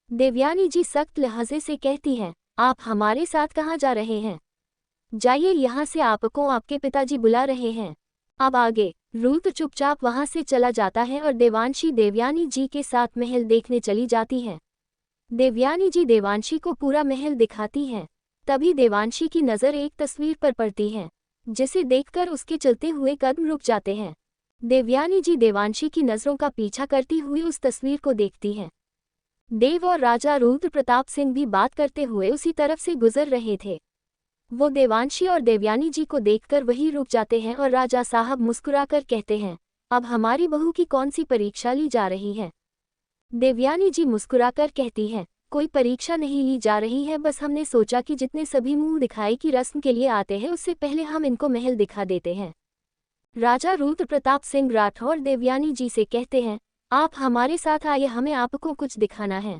Speaker 1: देवयानी जी सख्त लहजे से कहती हैं, आप हमारे साथ कहाँ जा रहे हैं? जाइए यहाँ से, आपको आपके पिताजी बुला रहे हैं। अब आगे। रूत चुपचाप वहाँ से चला जाता है और देवांशी देवयानी जी के साथ महल देखने चली जाती है। देवयानी जी देवांशी को पूरा महल दिखाती हैं। तभी देवांशी की नज़र एक तस्वीर पर पड़ती है, जिसे देखकर उसके चलते हुए कदम रुक जाते हैं। देवयानी जी देवांशी की नज़रों का पीछा करती हुई उस तस्वीर को देखती हैं। देव और राजा रुद्र प्रताप सिंह भी बात करते हुए उसी तरफ से गुजर रहे थे। वो देवांशी और देवयानी जी को देखकर वहीं रुक जाते हैं और राजा साहब मुस्कुराकर कहते हैं, अब हमारी बहू की कौन सी परीक्षा ली जा रही है? देवयानी जी मुस्कुराकर कहती हैं, कोई परीक्षा नहीं ली जा रही है, बस हमने सोचा कि जितने सभी मुंह दिखाई की रस्म के लिए आते हैं उससे पहले हम इनको महल दिखा देते हैं। राजा रुद्र प्रताप सिंह राठौर देवयानी जी से कहते हैं, आप हमारे साथ आइए, हमें आपको कुछ दिखाना है।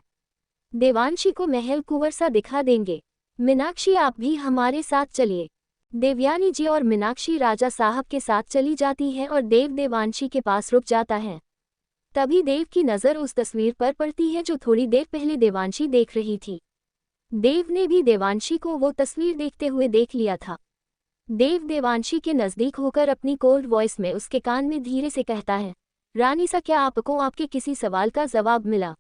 Speaker 1: देवांशी को महल कुंवर सा दिखा देंगे। मीनाक्षी, आप भी हमारे साथ चलिए। देवयानी जी और मीनाक्षी राजा साहब के साथ चली जाती हैं और देव देवांशी के पास रुक जाता है। तभी देव की नज़र उस तस्वीर पर पड़ती है जो थोड़ी देर पहले देवांशी देख रही थी। देव ने भी देवांशी को वो तस्वीर देखते हुए देख लिया था। देव देवांशी के नज़दीक होकर अपनी कोल्ड वॉइस में उसके कान में धीरे से कहता है, रानी सा, क्या आपको आपके किसी सवाल का जवाब मिला,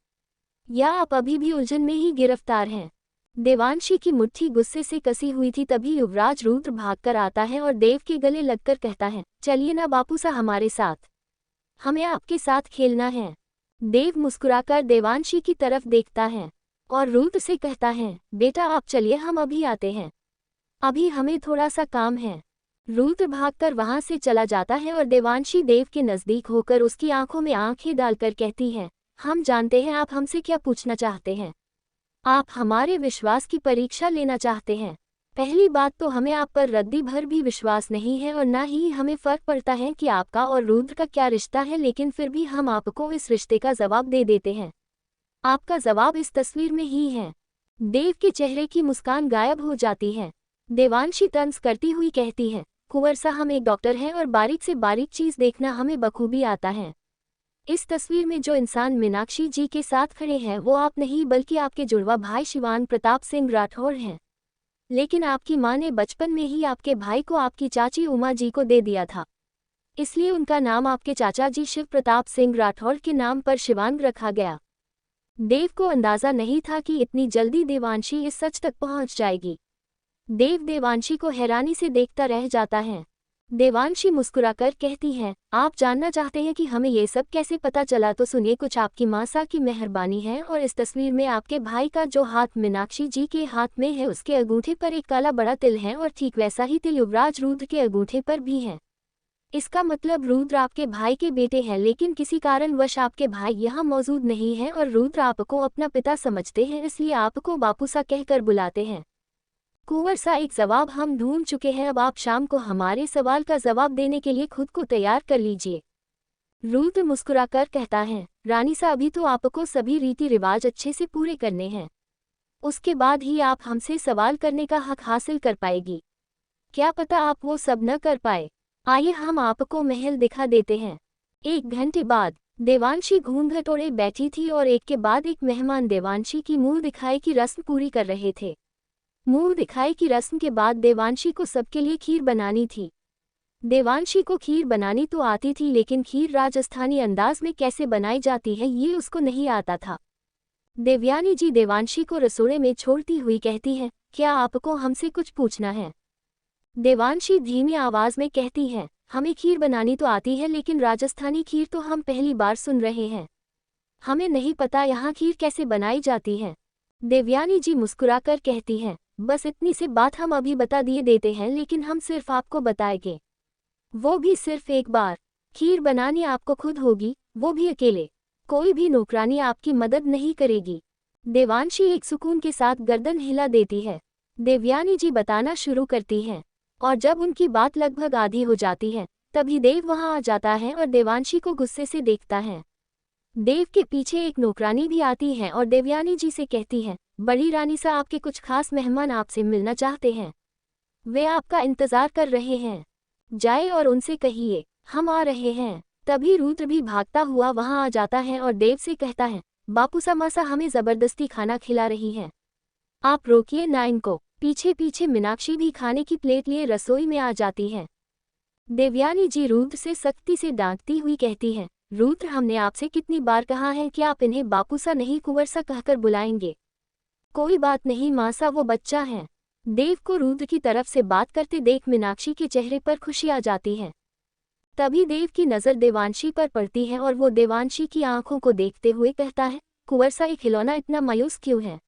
Speaker 1: या आप अभी भी उलझन में ही गिरफ्तार हैं? देवांशी की मुट्ठी गुस्से से कसी हुई थी। तभी युवराज रुद्र भागकर आता है और देव के गले लगकर कहता है, चलिए ना बापू सा हमारे साथ, हमें आपके साथ खेलना है। देव मुस्कुराकर देवांशी की तरफ देखता है और रुद्र से कहता है, बेटा आप चलिए, हम अभी आते हैं, अभी हमें थोड़ा सा काम है। रुद्र भागकर वहां से चला जाता है और देवांशी देव के नज़दीक होकर उसकी आंखों में आंखें डालकर कहती है, हम जानते हैं आप हमसे क्या पूछना चाहते हैं। आप हमारे विश्वास की परीक्षा लेना चाहते हैं। पहली बात तो हमें आप पर रद्दी भर भी विश्वास नहीं है और न ही हमें फर्क पड़ता है कि आपका और रुद्र का क्या रिश्ता है, लेकिन फिर भी हम आपको इस रिश्ते का जवाब दे देते हैं। आपका जवाब इस तस्वीर में ही है। देव के चेहरे की मुस्कान गायब हो जाती है। देवांशी तंज करती हुई कहती है, कुंवर सा, हम एक डॉक्टर हैं और बारीक से बारीक चीज़ देखना हमें बखूबी आता है। इस तस्वीर में जो इंसान मीनाक्षी जी के साथ खड़े हैं वो आप नहीं बल्कि आपके जुड़वा भाई शिवान प्रताप सिंह राठौर हैं। लेकिन आपकी मां ने बचपन में ही आपके भाई को आपकी चाची उमा जी को दे दिया था, इसलिए उनका नाम आपके चाचा जी शिव प्रताप सिंह राठौर के नाम पर शिवान रखा गया। देव को अंदाज़ा नहीं था कि इतनी जल्दी देवांशी इस सच तक पहुंच जाएगी। देव देवांशी को हैरानी से देखता रह जाता है। देवांशी मुस्कुराकर कहती है, आप जानना चाहते हैं कि हमें ये सब कैसे पता चला, तो सुनिए, कुछ आपकी मासा की मेहरबानी है। और इस तस्वीर में आपके भाई का जो हाथ मीनाक्षी जी के हाथ में है उसके अंगूठे पर एक काला बड़ा तिल है और ठीक वैसा ही तिल युवराज रुद्र के अंगूठे पर भी है। इसका मतलब रुद्र आपके भाई के बेटे हैं, लेकिन किसी कारणवश आपके भाई यहाँ मौजूद नहीं है और रुद्र आपको अपना पिता समझते हैं, इसलिए आपको बापू सा कहकर बुलाते हैं। कुंवर सा, एक जवाब हम ढूंढ चुके हैं, अब आप शाम को हमारे सवाल का जवाब देने के लिए खुद को तैयार कर लीजिए। रुद्र मुस्कुराकर कहता है, रानी सा, अभी तो आपको सभी रीति रिवाज अच्छे से पूरे करने हैं, उसके बाद ही आप हमसे सवाल करने का हक हासिल कर पाएगी। क्या पता आप वो सब न कर पाए। आइए हम आपको महल दिखा देते हैं। 1 घंटे बाद देवांशी घूंघट ओढ़े बैठी थी और एक के बाद एक मेहमान देवांशी की मुंह दिखाई की रस्म पूरी कर रहे थे। मुंह दिखाई की रस्म के बाद देवांशी को सबके लिए खीर बनानी थी। देवांशी को खीर बनानी तो आती थी, लेकिन खीर राजस्थानी अंदाज में कैसे बनाई जाती है ये उसको नहीं आता था। देवयानी जी देवांशी को रसोड़े में छोड़ती हुई कहती है, क्या आपको हमसे कुछ पूछना है? देवांशी धीमी आवाज में कहती है, हमें खीर बनानी तो आती है, लेकिन राजस्थानी खीर तो हम पहली बार सुन रहे हैं, हमें नहीं पता यहाँ खीर कैसे बनाई जाती है। देवयानी जी मुस्कुराकर कहती हैं, बस इतनी सी बात हम अभी बता दिए देते हैं, लेकिन हम सिर्फ आपको बताएंगे, वो भी सिर्फ एक बार। खीर बनानी आपको खुद होगी, वो भी अकेले, कोई भी नौकरानी आपकी मदद नहीं करेगी। देवांशी एक सुकून के साथ गर्दन हिला देती है। देवयानी जी बताना शुरू करती हैं और जब उनकी बात लगभग आधी हो जाती है तभी देव वहां आ जाता है और देवांशी को गुस्से से देखता है। देव के पीछे एक नौकरानी भी आती है और देवयानी जी से कहती है, बड़ी रानी सा आपके कुछ खास मेहमान आपसे मिलना चाहते हैं। वे आपका इंतजार कर रहे हैं। जाए और उनसे कहिए हम आ रहे हैं। तभी रुद्र भी भागता हुआ वहां आ जाता है और देव से कहता है, बापूसा मासा हमें जबरदस्ती खाना खिला रही है, आप रोकिए ना इनको। पीछे पीछे मीनाक्षी भी खाने की प्लेट लिए रसोई में आ जाती है। देवयानी जी रुद्र से सख्ती से डांटती हुई कहती है, रुद्र हमने आपसे कितनी बार कहा है कि आप इन्हें बापूसा नहीं कुंवरसा कहकर बुलाएंगे। कोई बात नहीं मासा, वो बच्चा है। देव को रुद्र की तरफ से बात करते देख मीनाक्षी के चेहरे पर खुशी आ जाती है। तभी देव की नज़र देवांशी पर पड़ती है और वो देवांशी की आंखों को देखते हुए कहता है, कुंवरसा ये खिलौना इतना मायूस क्यों है।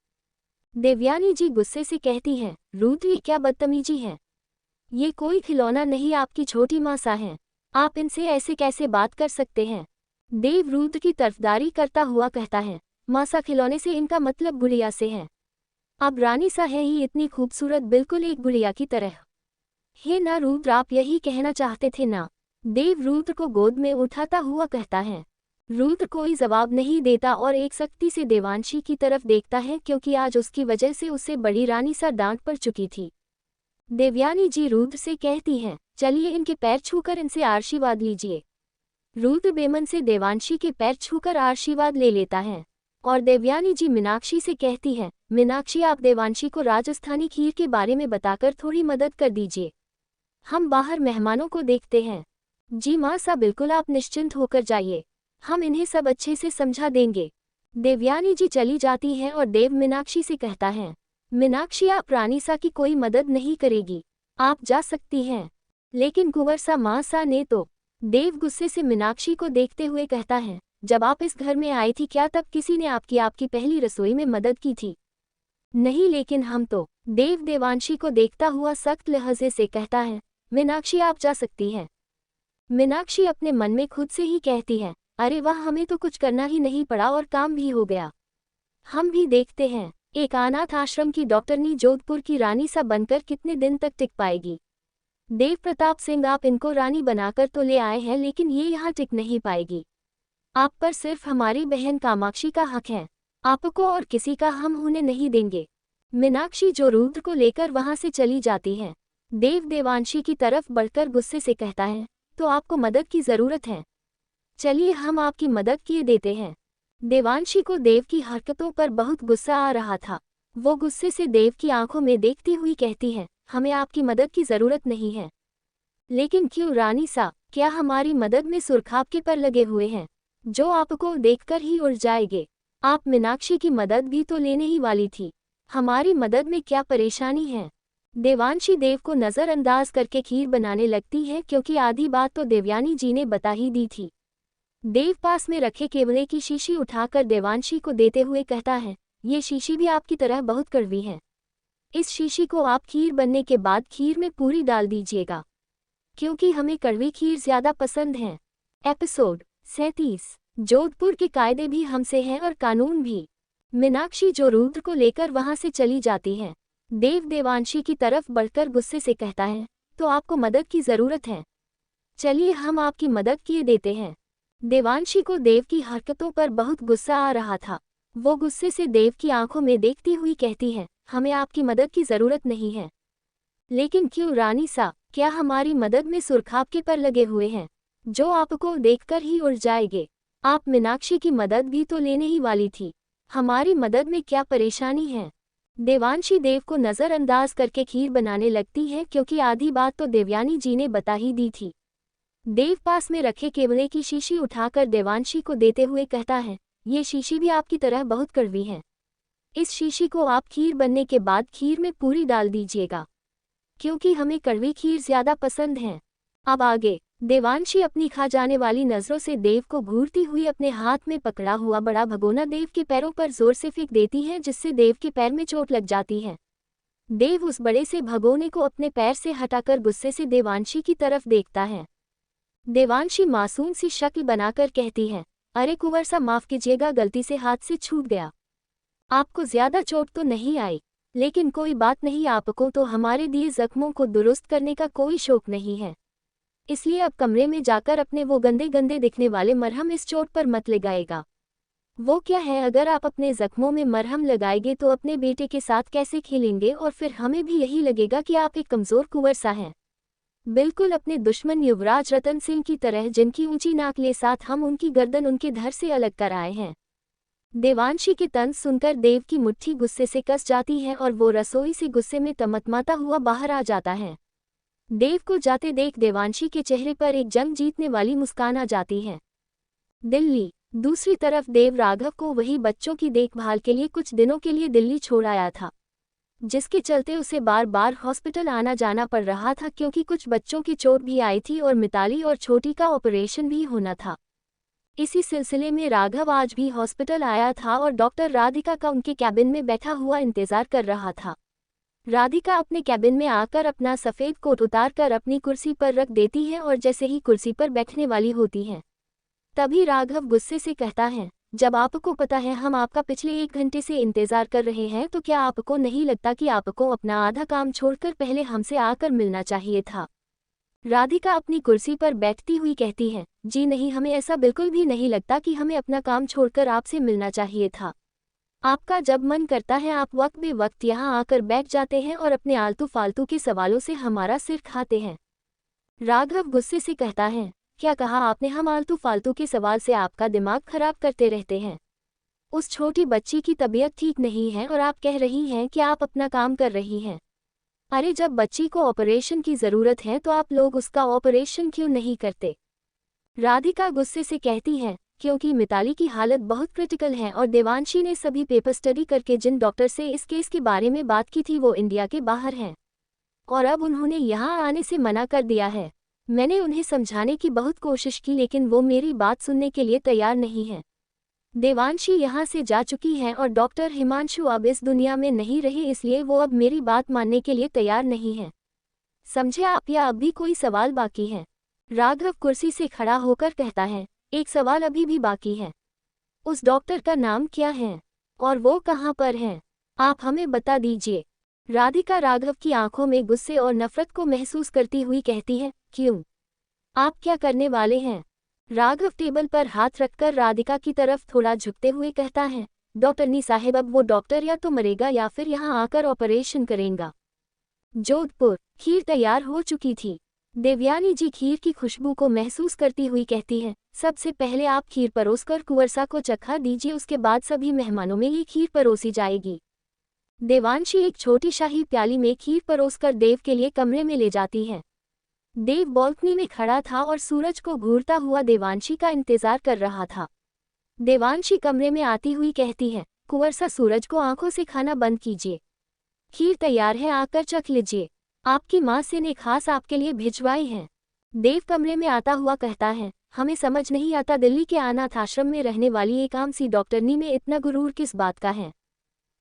Speaker 1: देवयानी जी गुस्से से कहती है, रुद्र ये क्या बदतमीजी है, ये कोई खिलौना नहीं आपकी छोटी मासा है, आप इनसे ऐसे कैसे बात कर सकते हैं। देव रुद्र की तरफदारी करता हुआ कहता है, मासा खिलौने से इनका मतलब गुड़िया से है। अब रानी सा है ही इतनी खूबसूरत, बिल्कुल एक गुड़िया की तरह। हे ना रुद्र, आप यही कहना चाहते थे ना। देव रुद्र को गोद में उठाता हुआ कहता है। रुद्र कोई जवाब नहीं देता और एक सख्ती से देवांशी की तरफ देखता है क्योंकि आज उसकी वजह से उसे बड़ी रानी सा डांट पड़ चुकी थी। देवयानी जी रुद्र से कहती हैं, चलिए इनके पैर छूकर इनसे आशीर्वाद लीजिए। रुद्र बेमन से देवांशी के पैर छूकर आशीर्वाद ले लेता है और देवयानी जी मीनाक्षी से कहती है, मीनाक्षी आप देवांशी को राजस्थानी खीर के बारे में बताकर थोड़ी मदद कर दीजिए, हम बाहर मेहमानों को देखते हैं। जी माँ सा बिल्कुल, आप निश्चिंत होकर जाइए, हम इन्हें सब अच्छे से समझा देंगे। देवयानी जी चली जाती है और देव मीनाक्षी से कहता है, मीनाक्षी आप रानी सा की कोई मदद नहीं करेगी, आप जा सकती हैं। लेकिन कुंवरसा माँ सा ने तो। देव गुस्से से मीनाक्षी को देखते हुए कहता है, जब आप इस घर में आई थी क्या तब किसी ने आपकी पहली रसोई में मदद की थी। नहीं, लेकिन हम तो। देव देवांशी को देखता हुआ सख्त लहजे से कहता है, मीनाक्षी आप जा सकती हैं। मीनाक्षी अपने मन में खुद से ही कहती है, अरे वाह, हमें तो कुछ करना ही नहीं पड़ा और काम भी हो गया। हम भी देखते हैं एक अनाथ आश्रम की डॉक्टरनी जोधपुर की रानी सा बनकर कितने दिन तक टिक पाएगी। देव प्रताप सिंह आप इनको रानी बनाकर तो ले आए हैं, लेकिन ये यहाँ टिक नहीं पाएगी। आप पर सिर्फ हमारी बहन कामाक्षी का हक है, आपको और किसी का हम होने नहीं देंगे। मीनाक्षी जो रुद्र को लेकर वहां से चली जाती है। देव देवांशी की तरफ बढ़कर गुस्से से कहता है, तो आपको मदद की जरूरत है, चलिए हम आपकी मदद किए देते हैं। देवांशी को देव की हरकतों पर बहुत गुस्सा आ रहा था। वो गुस्से से देव की आंखों में देखती हुई कहती है, हमें आपकी मदद की जरूरत नहीं है। लेकिन क्यों रानी सा, क्या हमारी मदद में सुरखाब के पर लगे हुए हैं जो आपको देखकर ही उड़ जाएंगे। आप मीनाक्षी की मदद भी तो लेने ही वाली थी, हमारी मदद में क्या परेशानी है। देवांशी देव को नज़रअंदाज करके खीर बनाने लगती है क्योंकि आधी बात तो देवयानी जी ने बता ही दी थी। देव पास में रखे केवले की शीशी उठाकर देवांशी को देते हुए कहता है, ये शीशी भी आपकी तरह बहुत कड़वी है, इस शीशी को आप खीर बनने के बाद खीर में पूरी डाल दीजिएगा, क्योंकि हमें कड़वी खीर ज्यादा पसंद है। एपिसोड 37। जोधपुर के कायदे भी हमसे हैं और कानून भी। मीनाक्षी जो रुद्र को लेकर वहां से चली जाती है। देव देवांशी की तरफ बढ़कर गुस्से से कहता है, तो आपको मदद की जरूरत है, चलिए हम आपकी मदद किए देते हैं। देवांशी को देव की हरकतों पर बहुत गुस्सा आ रहा था। वो गुस्से से देव की आंखों में देखती हुई कहती है, हमें आपकी मदद की जरूरत नहीं है। लेकिन क्यों रानी सा, क्या हमारी मदद में सुरखाब के पर लगे हुए हैं जो आपको देखकर ही उड़ जाएंगे। आप मीनाक्षी की मदद भी तो लेने ही वाली थी, हमारी मदद में क्या परेशानी है। देवांशी देव को नज़रअंदाज करके खीर बनाने लगती है क्योंकि आधी बात तो देवयानी जी ने बता ही दी थी। देव पास में रखे केवले की शीशी उठाकर देवांशी को देते हुए कहता है, ये शीशी भी आपकी तरह बहुत कड़वी है, इस शीशी को आप खीर बनने के बाद खीर में पूरी डाल दीजिएगा, क्योंकि हमें कड़वी खीर ज्यादा पसंद है। अब आगे। देवांशी अपनी खा जाने वाली नजरों से देव को घूरती हुई अपने हाथ में पकड़ा हुआ बड़ा भगोना देव के पैरों पर जोर से फेंक देती है, जिससे देव के पैर में चोट लग जाती है। देव उस बड़े से भगोने को अपने पैर से हटाकर गुस्से से देवांशी की तरफ देखता है। देवांशी मासूम सी शक्ल बनाकर कहती है, अरे कुंवरसा माफ कीजिएगा, गलती से हाथ से छूट गया, आपको ज्यादा चोट तो नहीं आई, लेकिन कोई बात नहीं, आपको तो हमारे दिए जख्मों को दुरुस्त करने का कोई शौक नहीं है, इसलिए अब कमरे में जाकर अपने वो गंदे गंदे दिखने वाले मरहम इस चोट पर मत लगाएगा। वो क्या है? अगर आप अपने जख्मों में मरहम लगाएंगे तो अपने बेटे के साथ कैसे खेलेंगे, और फिर हमें भी यही लगेगा कि आप एक कमज़ोर कुंवर सा हैं। बिल्कुल अपने दुश्मन युवराज रतन सिंह की तरह, जिनकी ऊंची नाक ले साथ हम उनकी गर्दन उनके धड़ से अलग कर आए हैं। देवांशी के तंज सुनकर देव की मुट्ठी गुस्से से कस जाती है और वो रसोई से गुस्से में तमतमाता हुआ बाहर आ जाता है। देव को जाते देख देवांशी के चेहरे पर एक जंग जीतने वाली मुस्कान आ जाती है। दिल्ली। दूसरी तरफ देव राघव को वही बच्चों की देखभाल के लिए कुछ दिनों के लिए दिल्ली छोड़ आया था, जिसके चलते उसे बार बार हॉस्पिटल आना जाना पड़ रहा था, क्योंकि कुछ बच्चों की चोट भी आई थी और मिताली और छोटी का ऑपरेशन भी होना था। इसी सिलसिले में राघव आज भी हॉस्पिटल आया था और डॉक्टर राधिका का उनके कैबिन में बैठा हुआ इंतजार कर रहा था। राधिका अपने कैबिन में आकर अपना सफ़ेद कोट उतार कर अपनी कुर्सी पर रख देती है और जैसे ही कुर्सी पर बैठने वाली होती है, तभी राघव गुस्से से कहता है, जब आपको पता है हम आपका पिछले 1 घंटे से इंतजार कर रहे हैं, तो क्या आपको नहीं लगता कि आपको अपना आधा काम छोड़कर पहले हमसे आकर मिलना चाहिए था? राधिका अपनी कुर्सी पर बैठती हुई कहती है, जी नहीं, हमें ऐसा बिल्कुल भी नहीं लगता कि हमें अपना काम छोड़कर आपसे मिलना चाहिए था। आपका जब मन करता है आप वक्त बे वक्त यहाँ आकर बैठ जाते हैं और अपने आलतू फालतू के सवालों से हमारा सिर खाते हैं। राघव गुस्से से कहता है, क्या कहा आपने? हम आलतू फालतू के सवाल से आपका दिमाग खराब करते रहते हैं। उस छोटी बच्ची की तबीयत ठीक नहीं है और आप कह रही हैं कि आप अपना काम कर रही हैं। अरे जब बच्ची को ऑपरेशन की ज़रूरत है तो आप लोग उसका ऑपरेशन क्यों नहीं करते? राधिका गुस्से से कहती है, क्योंकि मिताली की हालत बहुत क्रिटिकल है और देवांशी ने सभी पेपर स्टडी करके जिन डॉक्टर से इस केस के बारे में बात की थी वो इंडिया के बाहर हैं, और अब उन्होंने यहाँ आने से मना कर दिया है। मैंने उन्हें समझाने की बहुत कोशिश की, लेकिन वो मेरी बात सुनने के लिए तैयार नहीं है। देवांशी यहाँ से जा चुकी है और डॉक्टर हिमांशु अब इस दुनिया में नहीं रहे, इसलिए वो अब मेरी बात मानने के लिए तैयार नहीं है। समझे आप, या अब भी कोई सवाल बाकी है? राघव कुर्सी से खड़ा होकर कहता है, एक सवाल अभी भी बाकी है। उस डॉक्टर का नाम क्या है और वो कहाँ पर है? आप हमें बता दीजिए। राधिका राघव की आंखों में गुस्से और नफरत को महसूस करती हुई कहती है, क्यों? आप क्या करने वाले हैं? राघव टेबल पर हाथ रखकर राधिका की तरफ थोड़ा झुकते हुए कहता है, डॉक्टरनी साहेब, अब वो डॉक्टर या तो मरेगा या फिर यहाँ आकर ऑपरेशन करेगा। जोधपुर। खीर तैयार हो चुकी थी। देवयानी जी खीर की खुशबू को महसूस करती हुई कहती है, सबसे पहले आप खीर परोसकर कुंवरसा को चखा दीजिए, उसके बाद सभी मेहमानों में ये खीर परोसी जाएगी। देवांशी एक छोटी शाही प्याली में खीर परोसकर देव के लिए कमरे में ले जाती है। देव बालकनी में खड़ा था और सूरज को घूरता हुआ देवांशी का इंतजार कर रहा था। देवांशी कमरे में आती हुई कहती है, कुंवरसा सूरज को आंखों से खाना बंद कीजिए, खीर तैयार है, आकर चख लीजिए, आपकी माँ से ने खास आपके लिए भिजवाई हैं। देव कमरे में आता हुआ कहता है, हमें समझ नहीं आता दिल्ली के अनाथ आश्रम में रहने वाली एक आम सी डॉक्टरनी में इतना गुरूर किस बात का है?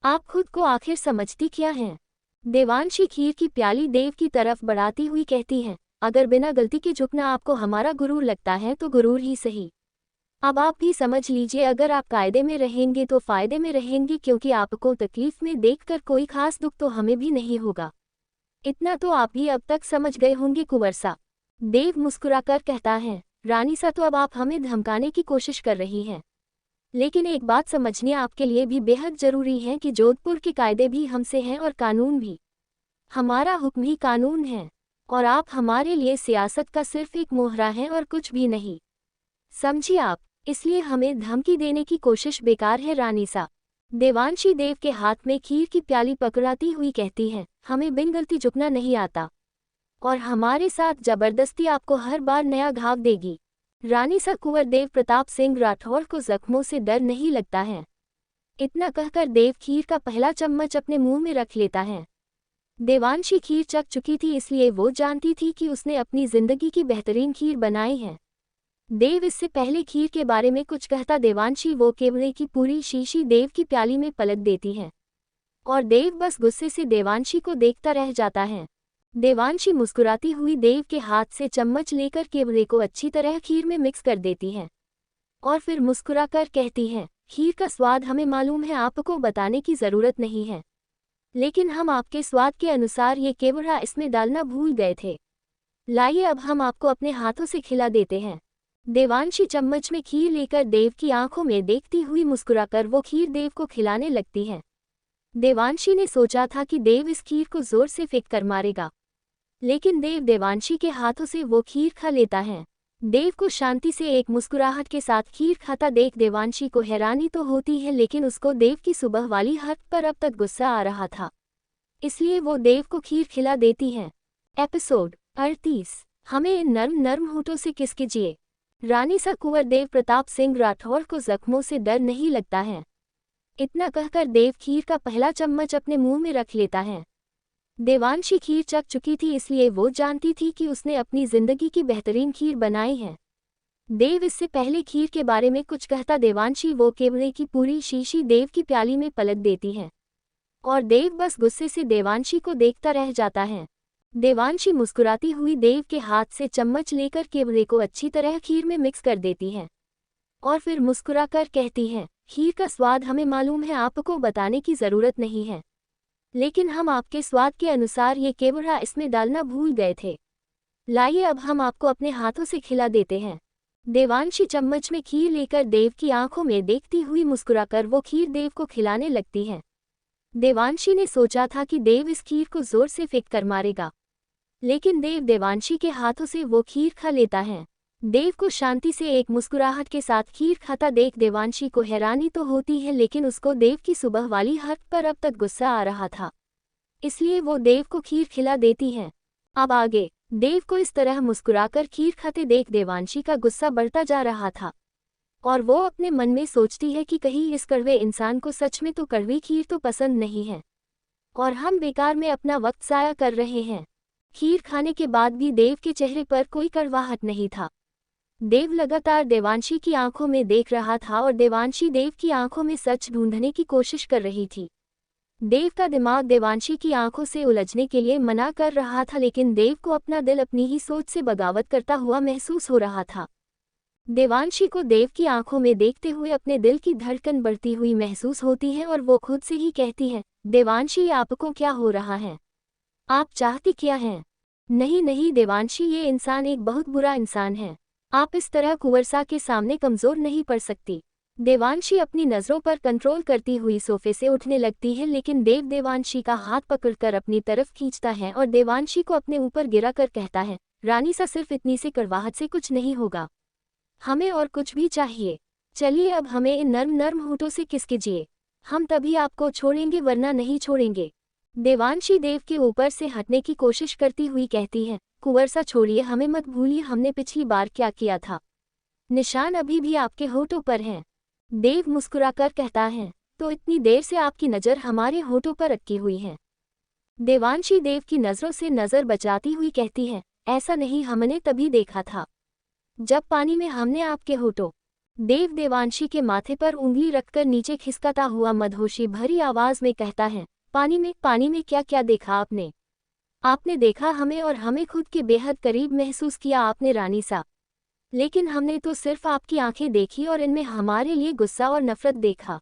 Speaker 1: आप खुद को आखिर समझती क्या हैं? देवांशी खीर की प्याली देव की तरफ बढ़ाती हुई कहती है, अगर बिना गलती के झुकना आपको हमारा गुरूर लगता है तो गुरूर ही सही। अब आप भी समझ लीजिए, अगर आप कायदे में रहेंगे तो फायदे में रहेंगे, क्योंकि आपको तकलीफ में देखकर कोई खास दुख तो हमें भी नहीं होगा। इतना तो आप भी अब तक समझ गए होंगे कुंवरसा। देव मुस्कुराकर कहता है, रानी सा, तो अब आप हमें धमकाने की कोशिश कर रही हैं। लेकिन एक बात समझनी आपके लिए भी बेहद जरूरी है कि जोधपुर के कायदे भी हमसे हैं और कानून भी। हमारा हुक्म ही कानून है और आप हमारे लिए सियासत का सिर्फ एक मोहरा हैं और कुछ भी नहीं। समझिए आप, इसलिए हमें धमकी देने की कोशिश बेकार है रानी सा। देवांशी देव के हाथ में खीर की प्याली पकड़ाती हुई कहती है, हमें बिन गलती झुकना नहीं आता और हमारे साथ जबरदस्ती आपको हर बार नया घाव देगी। रानी सा, कुंवर देव प्रताप सिंह राठौर को जख्मों से डर नहीं लगता है। इतना कहकर देव खीर का पहला चम्मच अपने मुंह में रख लेता है। देवांशी खीर चख चुकी थी, इसलिए वो जानती थी कि उसने अपनी जिंदगी की बेहतरीन खीर बनाई है। देव इससे पहले खीर के बारे में कुछ कहता देवांशी वो केवड़े की पूरी शीशी देव की प्याली में पलट देती है और देव बस गुस्से से देवांशी को देखता रह जाता है। देवांशी मुस्कुराती हुई देव के हाथ से चम्मच लेकर केवड़े को अच्छी तरह खीर में मिक्स कर देती है और फिर मुस्कुराकर कहती है, खीर का स्वाद हमें मालूम है, आपको बताने की ज़रूरत नहीं है, लेकिन हम आपके स्वाद के अनुसार ये केवड़ा इसमें डालना भूल गए थे। लाइए अब हम आपको अपने हाथों से खिला देते हैं। देवांशी चम्मच में खीर लेकर देव की आंखों में देखती हुई मुस्कुराकर वो खीर देव को खिलाने लगती है। देवांशी ने सोचा था कि देव इस खीर को जोर से फेंक कर मारेगा, लेकिन देव देवांशी के हाथों से वो खीर खा लेता है। देव को शांति से एक मुस्कुराहट के साथ खीर खाता देख देवांशी को हैरानी तो होती है, लेकिन उसको देव की सुबह वाली हरकत पर अब तक गुस्सा आ रहा था, इसलिए वो देव को खीर खिला देती है। एपिसोड 38। हमें इन नर्म नर्म होठों से किस कीजिए। रानी सा कुंवर देव प्रताप सिंह राठौर को जख्मों से डर नहीं लगता है। इतना कहकर देव खीर का पहला चम्मच अपने मुंह में रख लेता है। देवांशी खीर चख चुकी थी, इसलिए वो जानती थी कि उसने अपनी जिंदगी की बेहतरीन खीर बनाई है। देव इससे पहले खीर के बारे में कुछ कहता देवांशी वो केवड़े की पूरी शीशी देव की प्याली में पलट देती है और देव बस गुस्से से देवांशी को देखता रह जाता है। देवांशी मुस्कुराती हुई देव के हाथ से चम्मच लेकर केवड़े को अच्छी तरह खीर में मिक्स कर देती है और फिर मुस्कुराकर कहती है, खीर का स्वाद हमें मालूम है, आपको बताने की ज़रूरत नहीं है, लेकिन हम आपके स्वाद के अनुसार ये केवड़ा इसमें डालना भूल गए थे। लाइए अब हम आपको अपने हाथों से खिला देते हैं। देवांशी चम्मच में खीर लेकर देव की आंखों में देखती हुई मुस्कुराकर वो खीर देव को खिलाने लगती है। देवांशी ने सोचा था कि देव इस खीर को जोर से फेंक कर मारेगा, लेकिन देव देवांशी के हाथों से वो खीर खा लेता है। देव को शांति से एक मुस्कुराहट के साथ खीर खाता देख देवांशी को हैरानी तो होती है, लेकिन उसको देव की सुबह वाली हरकत पर अब तक गुस्सा आ रहा था, इसलिए वो देव को खीर खिला देती है। अब आगे देव को इस तरह मुस्कुराकर खीर खाते देख देवांशी का गुस्सा बढ़ता जा रहा था और वो अपने मन में सोचती है कि कहीं इस कड़वे इंसान को सच में तो कड़वी खीर तो पसंद नहीं है और हम बेकार में अपना वक्त ज़ाया कर रहे हैं। खीर खाने के बाद भी देव के चेहरे पर कोई कड़वाहट नहीं था। देव लगातार देवांशी की आंखों में देख रहा था और देवांशी देव की आंखों में सच ढूंढने की कोशिश कर रही थी। देव का दिमाग देवांशी की आंखों से उलझने के लिए मना कर रहा था, लेकिन देव को अपना दिल अपनी ही सोच से बगावत करता हुआ महसूस हो रहा था। देवांशी को देव की आंखों में देखते हुए अपने दिल की धड़कन बढ़ती हुई महसूस होती है और वो खुद से ही कहती है, देवांशी आपको क्या हो रहा है, आप चाहती क्या हैं? नहीं नहीं देवांशी, ये इंसान एक बहुत बुरा इंसान है, आप इस तरह कुंवरसा के सामने कमज़ोर नहीं पड़ सकती। देवांशी अपनी नज़रों पर कंट्रोल करती हुई सोफे से उठने लगती है, लेकिन देव देवांशी का हाथ पकड़कर अपनी तरफ खींचता है और देवांशी को अपने ऊपर गिरा कर कहता है, रानी सा सिर्फ इतनी सी कड़वाहट से कुछ नहीं होगा, हमें और कुछ भी चाहिए। चलिए अब हमें इन नर्म नर्म होठों से किस कीजिए, हम तभी आपको छोड़ेंगे वरना नहीं छोड़ेंगे। देवांशी देव के ऊपर से हटने की कोशिश करती हुई कहती है, कुंवरसा छोड़िए, हमें मत भूलिए, हमने पिछली बार क्या किया था, निशान अभी भी आपके होठों पर हैं। देव मुस्कुराकर कहता है, तो इतनी देर से आपकी नज़र हमारे होठों पर अटकी हुई है। देवांशी देव की नज़रों से नज़र बचाती हुई कहती है, ऐसा नहीं, हमने तभी देखा था जब पानी में हमने आपके होठों। देव देवांशी के माथे पर उंगली रखकर नीचे खिसकाता हुआ मदहोशी भरी आवाज में कहता है, पानी में क्या क्या देखा आपने? आपने देखा हमें और हमें खुद के बेहद करीब महसूस किया आपने रानी सा, लेकिन हमने तो सिर्फ आपकी आंखें देखी और इनमें हमारे लिए गुस्सा और नफरत देखा।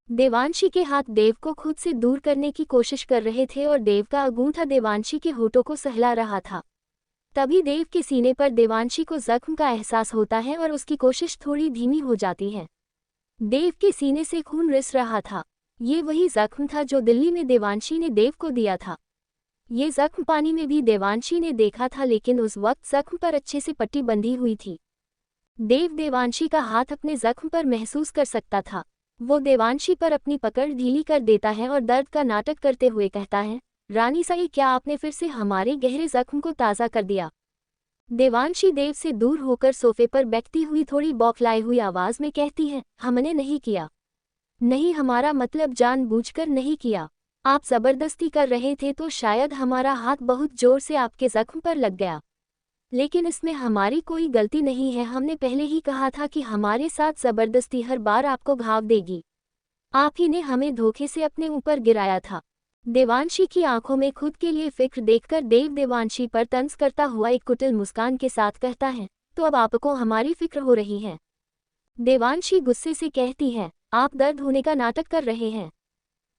Speaker 1: देवांशी के हाथ देव को खुद से दूर करने की कोशिश कर रहे थे और देव का अंगूठा देवांशी के होठों को सहला रहा था। तभी देव के सीने पर देवांशी को जख्म का एहसास होता है और उसकी कोशिश थोड़ी धीमी हो जाती है। देव के सीने से खून रिस रहा था। ये वही जख्म था जो दिल्ली में देवांशी ने देव को दिया था। ये जख्म पानी में भी देवांशी ने देखा था, लेकिन उस वक्त जख्म पर अच्छे से पट्टी बंधी हुई थी। देव देवांशी का हाथ अपने जख्म पर महसूस कर सकता था। वो देवांशी पर अपनी पकड़ ढीली कर देता है और दर्द का नाटक करते हुए कहता है, रानी साई, क्या आपने फिर से हमारे गहरे जख्म को ताज़ा कर दिया? देवांशी देव से दूर होकर सोफे पर बैठती हुई थोड़ी बौखलाई हुई आवाज में कहती है, हमने नहीं किया। नहीं, हमारा मतलब जानबूझकर नहीं किया। आप जबरदस्ती कर रहे थे तो शायद हमारा हाथ बहुत जोर से आपके जख्म पर लग गया, लेकिन इसमें हमारी कोई गलती नहीं है। हमने पहले ही कहा था कि हमारे साथ जबरदस्ती हर बार आपको घाव देगी। आप ही ने हमें धोखे से अपने ऊपर गिराया था। देवांशी की आंखों में खुद के लिए फिक्र देखकर देव देवांशी पर तंज करता हुआ एक कुटिल मुस्कान के साथ कहता है, तो अब आपको हमारी फिक्र हो रही है? देवांशी गुस्से से कहती है, आप दर्द होने का नाटक कर रहे हैं।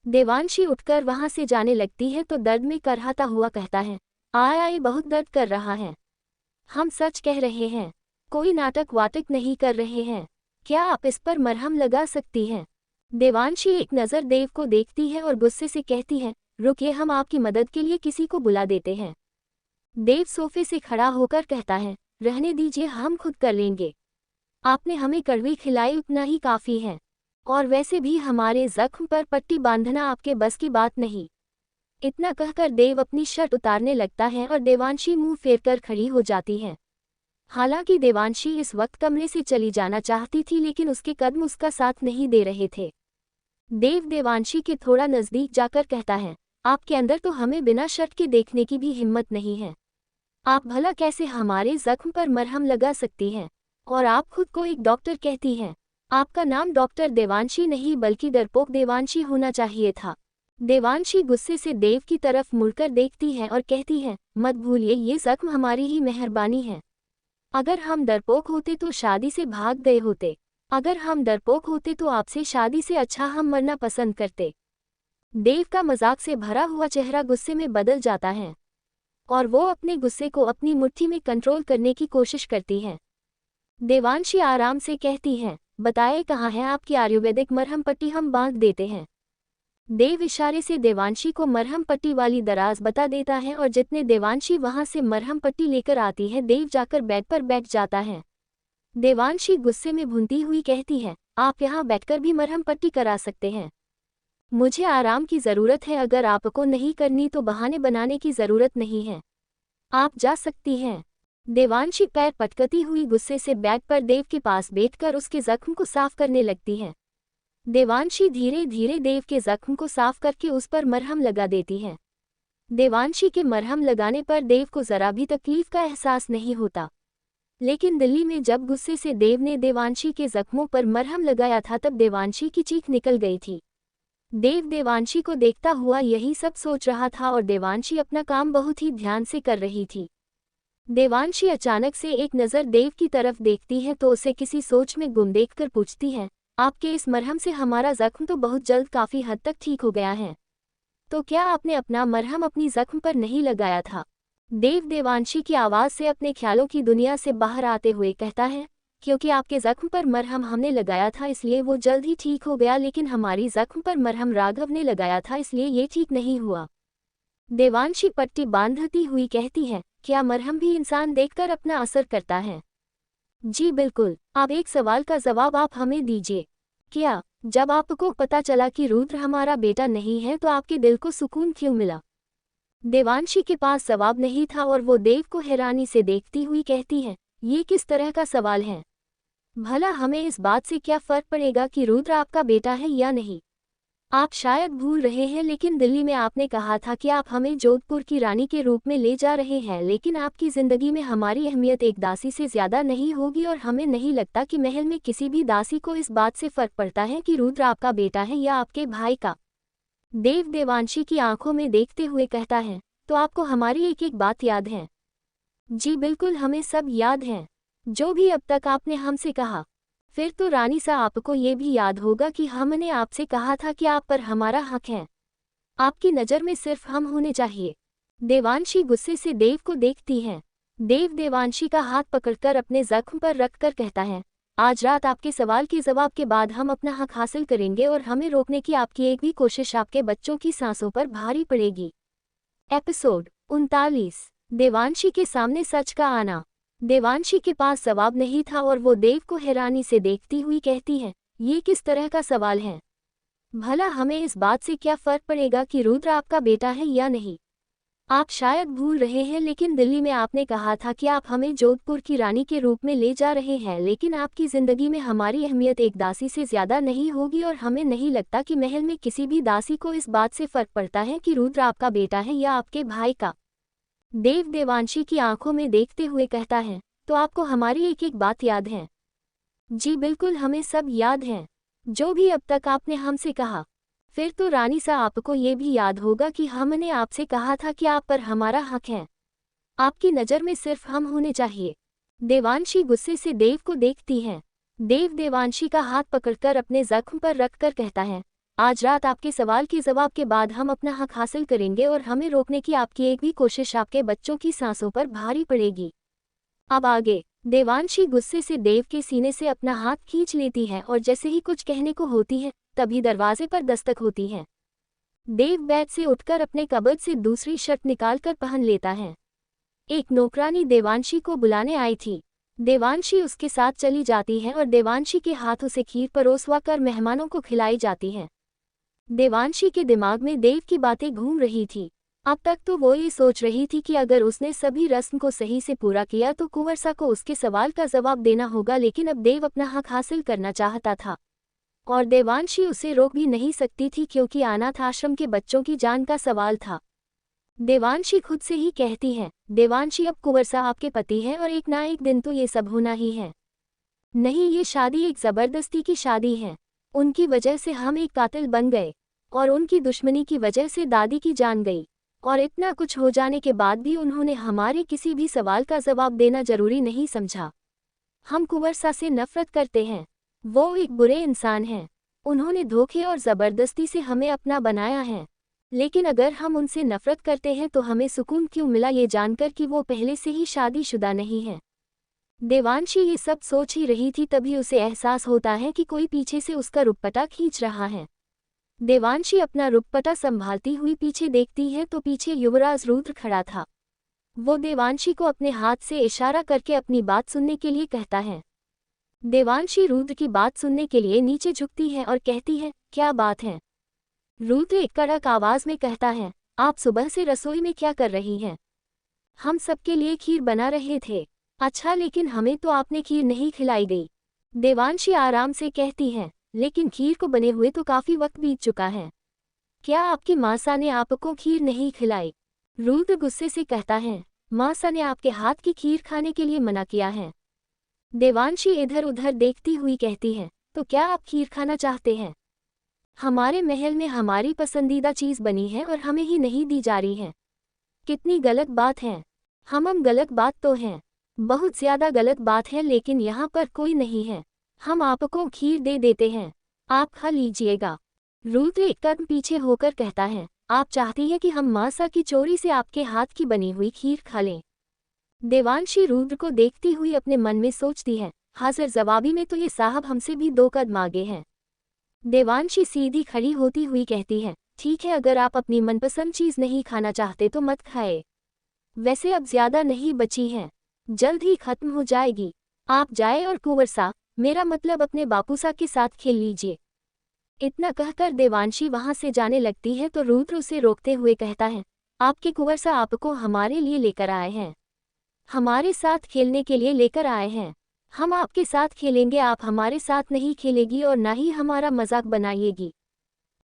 Speaker 1: देवांशी उठकर वहां से जाने लगती है तो दर्द में करहाता हुआ कहता है, आय आय, बहुत दर्द कर रहा है। हम सच कह रहे हैं, कोई नाटक वाटक नहीं कर रहे हैं। क्या आप इस पर मरहम लगा सकती हैं? देवांशी एक नज़र देव को देखती है और गुस्से से कहती है, रुकिए, हम आपकी मदद के लिए किसी को बुला देते हैं। देव सोफे से खड़ा होकर कहता है, रहने दीजिए, हम खुद कर लेंगे। आपने हमें कड़वी खिलाई, उतना ही काफ़ी है। और वैसे भी हमारे जख्म पर पट्टी बांधना आपके बस की बात नहीं। इतना कहकर देव अपनी शर्ट उतारने लगता है और देवांशी मुंह फेरकर खड़ी हो जाती है। हालांकि देवांशी इस वक्त कमरे से चली जाना चाहती थी, लेकिन उसके कदम उसका साथ नहीं दे रहे थे। देव देवांशी के थोड़ा नज़दीक जाकर कहता है, आपके अंदर तो हमें बिना शर्ट के देखने की भी हिम्मत नहीं है। आप भला कैसे हमारे जख्म पर मरहम लगा सकती हैं? और आप खुद को एक डॉक्टर कहती हैं। आपका नाम डॉक्टर देवांशी नहीं बल्कि डरपोक देवांशी होना चाहिए था। देवांशी गुस्से से देव की तरफ मुड़कर देखती है और कहती है, मत भूलिए, ये जख्म हमारी ही मेहरबानी है। अगर हम डरपोक होते तो शादी से भाग गए होते। अगर हम डरपोक होते तो आपसे शादी से अच्छा हम मरना पसंद करते। देव का मजाक से भरा हुआ चेहरा गुस्से में बदल जाता है और वो अपने गुस्से को अपनी मुट्ठी में कंट्रोल करने की कोशिश करती है। देवांशी आराम से कहती है, बताए कहाँ है आपकी आयुर्वेदिक मरहम पट्टी, हम बांध देते हैं। देव इशारे से देवांशी को मरहम पट्टी वाली दराज बता देता है और जितने देवांशी वहां से मरहम पट्टी लेकर आती है, देव जाकर बेड पर बैठ जाता है। देवांशी गुस्से में भुनती हुई कहती है, आप यहाँ बैठकर भी मरहम पट्टी करा सकते हैं। मुझे आराम की ज़रूरत है, अगर आपको नहीं करनी तो बहाने बनाने की ज़रूरत नहीं है। आप जा सकती हैं। देवांशी पैर पटकती हुई गुस्से से बेड पर देव के पास बैठकर उसके जख्म को साफ करने लगती है। देवांशी धीरे धीरे देव के जख्म को साफ करके उस पर मरहम लगा देती है। देवांशी के मरहम लगाने पर देव को ज़रा भी तकलीफ का एहसास नहीं होता, लेकिन दिल्ली में जब गुस्से से देव ने देवांशी के जख्मों पर मरहम लगाया था तब देवांशी की चीख निकल गई थी। देव देवांशी को देखता हुआ यही सब सोच रहा था और देवांशी अपना काम बहुत ही ध्यान से कर रही थी। देवांशी अचानक से एक नज़र देव की तरफ देखती है तो उसे किसी सोच में गुम देखकर पूछती है, आपके इस मरहम से हमारा जख्म तो बहुत जल्द काफ़ी हद तक ठीक हो गया है, तो क्या आपने अपना मरहम अपनी जख्म पर नहीं लगाया था? देव देवांशी की आवाज़ से अपने ख्यालों की दुनिया से बाहर आते हुए कहता है, क्योंकि आपके जख्म पर मरहम हमने लगाया था इसलिए वो जल्द ही ठीक हो गया, लेकिन हमारी जख्म पर मरहम राघव ने लगाया था इसलिए ये ठीक नहीं हुआ। देवांशी पट्टी बांधती हुई कहती है, क्या मरहम भी इंसान देखकर अपना असर करता है? जी बिल्कुल। अब एक सवाल का जवाब आप हमें दीजिए, क्या जब आपको पता चला कि रुद्र हमारा बेटा नहीं है तो आपके दिल को सुकून क्यों मिला? देवांशी के पास जवाब नहीं था और वो देव को हैरानी से देखती हुई कहती है, ये किस तरह का सवाल है? भला हमें इस बात से क्या फ़र्क पड़ेगा कि रुद्र आपका बेटा है या नहीं? आप शायद भूल रहे हैं, लेकिन दिल्ली में आपने कहा था कि आप हमें जोधपुर की रानी के रूप में ले जा रहे हैं, लेकिन आपकी ज़िंदगी में हमारी अहमियत एक दासी से ज़्यादा नहीं होगी और हमें नहीं लगता कि महल में किसी भी दासी को इस बात से फ़र्क पड़ता है कि रुद्र आपका बेटा है या आपके भाई का। देव देवांशी की आंखों में देखते हुए कहता है, तो आपको हमारी एक एक बात याद है? जी बिल्कुल, हमें सब याद है, जो भी अब तक आपने हमसे कहा। फिर तो रानी सा आपको ये भी याद होगा कि हमने आपसे कहा था कि आप पर हमारा हक है। आपकी नज़र में सिर्फ हम होने चाहिए। देवांशी गुस्से से देव को देखती है। देव देवांशी का हाथ पकड़कर अपने जख्म पर रखकर कहता है, आज रात आपके सवाल के जवाब के बाद हम अपना हक हासिल करेंगे और हमें रोकने की आपकी एक भी कोशिश आपके बच्चों की सांसों पर भारी पड़ेगी। एपिसोड 39। देवांशी के सामने सच का आना। देवांशी के पास जवाब नहीं था और वो देव को हैरानी से देखती हुई कहती है, ये किस तरह का सवाल है? भला हमें इस बात से क्या फ़र्क पड़ेगा कि रुद्र आपका बेटा है या नहीं? आप शायद भूल रहे हैं, लेकिन दिल्ली में आपने कहा था कि आप हमें जोधपुर की रानी के रूप में ले जा रहे हैं, लेकिन आपकी ज़िंदगी में हमारी अहमियत एक दासी से ज़्यादा नहीं होगी और हमें नहीं लगता कि महल में किसी भी दासी को इस बात से फ़र्क पड़ता है कि रुद्र आपका बेटा है या आपके भाई का। देव देवांशी की आंखों में देखते हुए कहता है, तो आपको हमारी एक एक बात याद है? जी बिल्कुल, हमें सब याद है, जो भी अब तक आपने हमसे कहा। फिर तो रानी सा आपको ये भी याद होगा कि हमने आपसे कहा था कि आप पर हमारा हक है। आपकी नज़र में सिर्फ हम होने चाहिए। देवांशी गुस्से से देव को देखती है। देव देवांशी का हाथ पकड़कर अपने जख्म पर रखकर कहता है, आज रात आपके सवाल के जवाब के बाद हम अपना हक हासिल करेंगे और हमें रोकने की आपकी एक भी कोशिश आपके बच्चों की सांसों पर भारी पड़ेगी। अब आगे देवांशी गुस्से से देव के सीने से अपना हाथ खींच लेती है और जैसे ही कुछ कहने को होती है तभी दरवाजे पर दस्तक होती है। देव बेड से उठकर अपने कबर्ड से दूसरी शर्ट निकालकर पहन लेता है। एक नौकरानी देवांशी को बुलाने आई थी। देवांशी उसके साथ चली जाती है और देवांशी के हाथों से खीर परोसवा कर मेहमानों को खिलाई जाती है। देवांशी के दिमाग में देव की बातें घूम रही थी। अब तक तो वो ये सोच रही थी कि अगर उसने सभी रस्म को सही से पूरा किया तो कुंवरसा को उसके सवाल का जवाब देना होगा, लेकिन अब देव अपना हक हासिल करना चाहता था और देवांशी उसे रोक भी नहीं सकती थी क्योंकि अनाथ आश्रम के बच्चों की जान का सवाल था। देवांशी खुद से ही कहती है, देवांशी अब कुंवरसा आपके पति है और एक ना एक दिन तो ये सब होना ही है। नहीं, ये शादी एक जबरदस्ती की शादी है। उनकी वजह से हम एक कातिल बन गए और उनकी दुश्मनी की वजह से दादी की जान गई, और इतना कुछ हो जाने के बाद भी उन्होंने हमारे किसी भी सवाल का जवाब देना जरूरी नहीं समझा। हम कुंवरसा से नफरत करते हैं। वो एक बुरे इंसान हैं। उन्होंने धोखे और ज़बरदस्ती से हमें अपना बनाया है। लेकिन अगर हम उनसे नफरत करते हैं तो हमें सुकून क्यों मिला ये जानकर कि वो पहले से ही शादीशुदा नहीं है। देवांशी ये सब सोच ही रही थी तभी उसे एहसास होता है कि कोई पीछे से उसका रुपट्टा खींच रहा है। देवांशी अपना रुपट्टा संभालती हुई पीछे देखती है तो पीछे युवराज रुद्र खड़ा था। वो देवांशी को अपने हाथ से इशारा करके अपनी बात सुनने के लिए कहता है। देवांशी रुद्र की बात सुनने के लिए नीचे झुकती है और कहती है, क्या बात है? रुद्र एक कड़क आवाज में कहता है, आप सुबह से रसोई में क्या कर रही हैं? हम सबके लिए खीर बना रहे थे। अच्छा, लेकिन हमें तो आपने खीर नहीं खिलाई गई। देवांशी आराम से कहती है, लेकिन खीर को बने हुए तो काफी वक्त बीत चुका है। क्या आपकी मासा ने आपको खीर नहीं खिलाई? रुद्र गुस्से से कहता है, मासा ने आपके हाथ की खीर खाने के लिए मना किया है। देवांशी इधर उधर देखती हुई कहती है, तो क्या आप खीर खाना चाहते हैं? हमारे महल में हमारी पसंदीदा चीज बनी है और हमें ही नहीं दी जा रही है। कितनी गलत बात है। हम गलत बात तो हैं, बहुत ज्यादा गलत बात है, लेकिन यहाँ पर कोई नहीं है। हम आपको खीर दे देते हैं, आप खा लीजिएगा। रुद्र एक कदम पीछे होकर कहता है, आप चाहती हैं कि हम मासा की चोरी से आपके हाथ की बनी हुई खीर खा लें? देवांशी रुद्र को देखती हुई अपने मन में सोचती है, हाजिर जवाबी में तो ये साहब हमसे भी 2 कदम आगे हैं। देवांशी सीधी खड़ी होती हुई कहती है, ठीक है, अगर आप अपनी मनपसंद चीज नहीं खाना चाहते तो मत खाए। वैसे अब ज्यादा नहीं बची है, जल्द ही खत्म हो जाएगी। आप जाए और कुंवरसा, मेरा मतलब अपने बापूसा के साथ खेल लीजिए। इतना कहकर देवांशी वहां से जाने लगती है तो रुद्र उसे रोकते हुए कहता है, आपके कुंवरसा आपको हमारे लिए लेकर आए हैं, हमारे साथ खेलने के लिए लेकर आए हैं। हम आपके साथ खेलेंगे, आप हमारे साथ नहीं खेलेगी और ना ही हमारा मजाक बनाइएगी।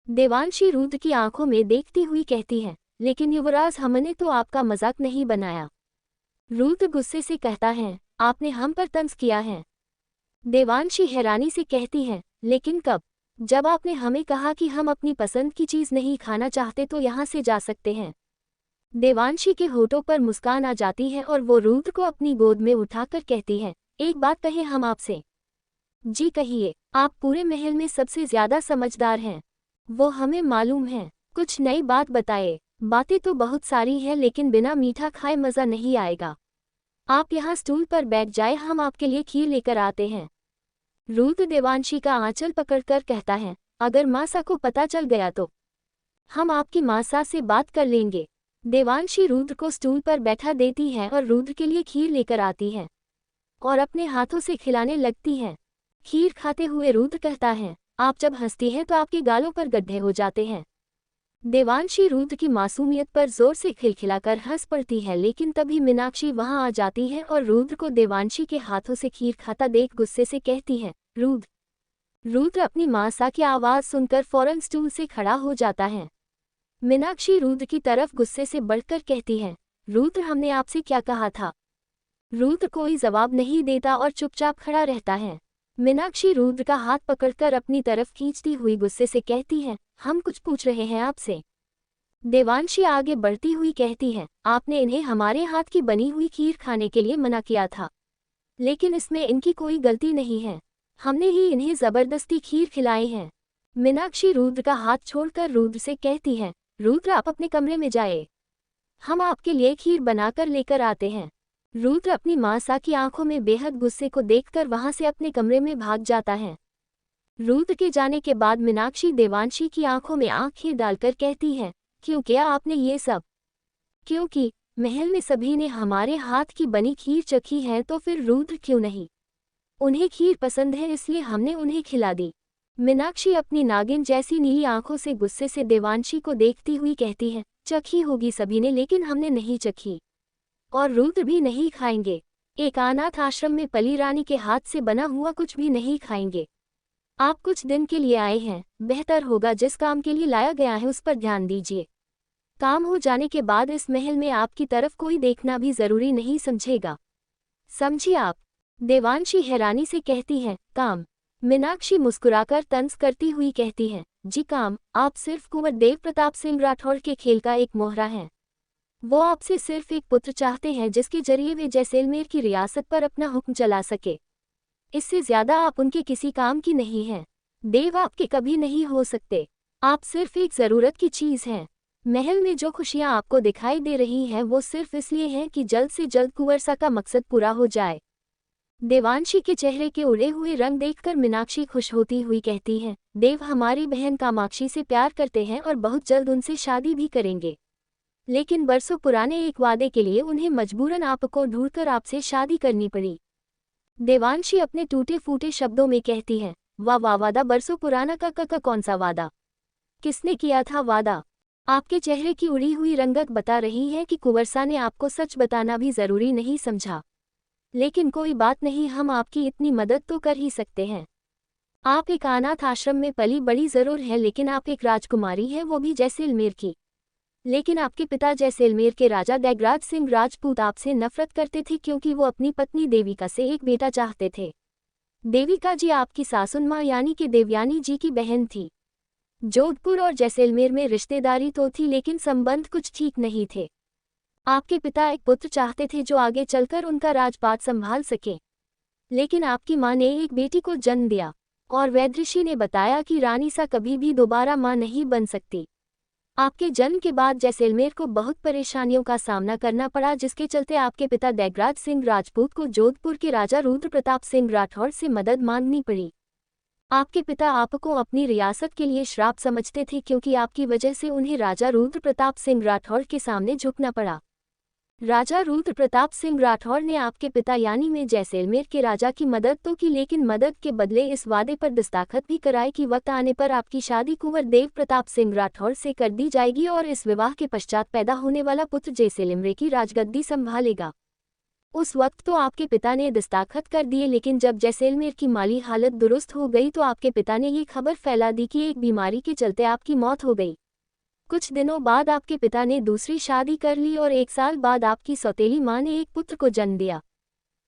Speaker 1: देवांशी रुद्र की आंखों में देखती हुई कहती है, लेकिन युवराज, हमने तो आपका मजाक नहीं बनाया। रुद्र गुस्से से कहता है, आपने हम पर तंज किया है। देवांशी हैरानी से कहती है, लेकिन कब? जब आपने हमें कहा कि हम अपनी पसंद की चीज नहीं खाना चाहते तो यहाँ से जा सकते हैं। देवांशी के होठों पर मुस्कान आ जाती है और वो रुद्र को अपनी गोद में उठाकर कहती है, एक बात कहें हम आपसे? जी कहिए, आप पूरे महल में सबसे ज्यादा समझदार हैं। वो हमें मालूम है, कुछ नई बात बताए। बातें तो बहुत सारी हैं लेकिन बिना मीठा खाए मजा नहीं आएगा। आप यहाँ स्टूल पर बैठ जाए, हम आपके लिए खीर लेकर आते हैं। रुद्र देवांशी का आंचल पकड़कर कहता है, अगर मासा को पता चल गया तो हम आपकी मासा से बात कर लेंगे। देवांशी रुद्र को स्टूल पर बैठा देती है और रुद्र के लिए खीर लेकर आती है और अपने हाथों से खिलाने लगती है। खीर खाते हुए रुद्र कहता है, आप जब हंसती हैं तो आपके गालों पर गड्ढे हो जाते हैं। देवांशी रुद्र की मासूमियत पर जोर से खिलखिलाकर हंस पड़ती है, लेकिन तभी मीनाक्षी वहां आ जाती है और रुद्र को देवांशी के हाथों से खीर खाता देख गुस्से से कहती है, रुद्र। रुद्र अपनी मासा की आवाज सुनकर फौरन स्टूल से खड़ा हो जाता है। मीनाक्षी रुद्र की तरफ गुस्से से बढ़कर कहती है, रुद्र, हमने आपसे क्या कहा था? रुद्र कोई जवाब नहीं देता और चुपचाप खड़ा रहता है। मीनाक्षी रुद्र का हाथ पकड़कर अपनी तरफ खींचती हुई गुस्से से कहती है, हम कुछ पूछ रहे हैं आपसे। देवांशी आगे बढ़ती हुई कहती है, आपने इन्हें हमारे हाथ की बनी हुई खीर खाने के लिए मना किया था, लेकिन इसमें इनकी कोई गलती नहीं है। हमने ही इन्हें जबरदस्ती खीर खिलाई है। मीनाक्षी रुद्र का हाथ छोड़कर रुद्र से कहती है, रुद्र, आप अपने कमरे में जाए, हम आपके लिए खीर बनाकर लेकर आते हैं। रुद्र अपनी मां सा की आंखों में बेहद गुस्से को देखकर वहां से अपने कमरे में भाग जाता है। रुद्र के जाने के बाद मीनाक्षी देवांशी की आंखों में आंखें डालकर कहती है, क्यों किया आपने ये सब? क्योंकि महल में सभी ने हमारे हाथ की बनी खीर चखी है, तो फिर रुद्र क्यों नहीं? उन्हें खीर पसंद है इसलिए हमने उन्हें खिला दी। मीनाक्षी अपनी नागिन जैसी नीली आंखों से गुस्से से देवांशी को देखती हुई कहती है, चखी होगी सभी ने लेकिन हमने नहीं चखी, और रुद्र भी नहीं खाएंगे। एक अनाथ आश्रम में पली रानी के हाथ से बना हुआ कुछ भी नहीं खाएंगे। आप कुछ दिन के लिए आए हैं, बेहतर होगा जिस काम के लिए लाया गया है उस पर ध्यान दीजिए। काम हो जाने के बाद इस महल में आपकी तरफ कोई देखना भी जरूरी नहीं समझेगा, समझिए आप? देवांशी हैरानी से कहती है, काम? मीनाक्षी मुस्कुराकर तंज करती हुई कहती है, जी काम। आप सिर्फ कुंवर देव प्रताप सिंह राठौड़ के खेल का एक मोहरा हैं। वो आपसे सिर्फ एक पुत्र चाहते हैं जिसके जरिए वे जैसलमेर की रियासत पर अपना हुक्म चला सके। इससे ज्यादा आप उनके किसी काम की नहीं हैं। देव आपके कभी नहीं हो सकते। आप सिर्फ एक जरूरत की चीज हैं। महल में जो खुशियां आपको दिखाई दे रही हैं वो सिर्फ इसलिए हैं कि जल्द से जल्द कुंवरसा का मकसद पूरा हो जाए। देवांशी के चेहरे के उड़े हुए रंग देखकर मीनाक्षी खुश होती हुई कहती है, देव हमारी बहन कामाक्षी से प्यार करते हैं और बहुत जल्द उनसे शादी भी करेंगे। लेकिन बरसों पुराने एक वादे के लिए उन्हें मजबूरन आपको ढूंढकर आपसे शादी करनी पड़ी। देवांशी अपने टूटे फूटे शब्दों में कहती है, वाह वाह, वादा बरसों पुराना का कौन सा वादा? किसने किया था वादा? आपके चेहरे की उड़ी हुई रंगत बता रही है कि कुंवरसा ने आपको सच बताना भी जरूरी नहीं समझा। लेकिन कोई बात नहीं, हम आपकी इतनी मदद तो कर ही सकते हैं। आप एक अनाथ आश्रम में पली बड़ी जरूर है, लेकिन आप एक राजकुमारी हैं, वो भी जैसलमेर की। लेकिन आपके पिता जैसलमेर के राजा दैगराज सिंह राजपूत आपसे नफरत करते थे क्योंकि वो अपनी पत्नी देविका से एक बेटा चाहते थे। देविका जी आपकी सासुन माँ यानी कि देवयानी जी की बहन थी। जोधपुर और जैसलमेर में रिश्तेदारी तो थी लेकिन संबंध कुछ ठीक नहीं थे। आपके पिता एक पुत्र चाहते थे जो आगे चलकर उनका राजपाट संभाल सके। लेकिन आपकी माँ ने एक बेटी को जन्म दिया और वैद्यऋषि ने बताया कि रानी सा कभी भी दोबारा माँ नहीं बन सकती। आपके जन्म के बाद जैसलमेर को बहुत परेशानियों का सामना करना पड़ा, जिसके चलते आपके पिता दैगराज सिंह राजपूत को जोधपुर के राजा रुद्र प्रताप सिंह राठौड़ से मदद मांगनी पड़ी। आपके पिता आपको अपनी रियासत के लिए श्राप समझते थे क्योंकि आपकी वजह से उन्हें राजा रुद्र प्रताप सिंह राठौड़ के सामने झुकना पड़ा। राजा रुद्र प्रताप सिंह राठौड़ ने आपके पिता यानी में जैसलमेर के राजा की मदद तो की, लेकिन मदद के बदले इस वादे पर दस्तखत भी कराए कि वक्त आने पर आपकी शादी कुंवर देव प्रताप सिंह राठौड़ से कर दी जाएगी और इस विवाह के पश्चात पैदा होने वाला पुत्र जैसलमेर की राजगद्दी संभालेगा। उस वक्त तो आपके पिता ने दस्तखत कर दिए, लेकिन जब जैसलमेर की माली हालत दुरुस्त हो गई तो आपके पिता ने ये खबर फैला दी कि एक बीमारी के चलते आपकी मौत हो गई। कुछ दिनों बाद आपके पिता ने दूसरी शादी कर ली और 1 साल बाद आपकी सौतेली मां ने एक पुत्र को जन्म दिया,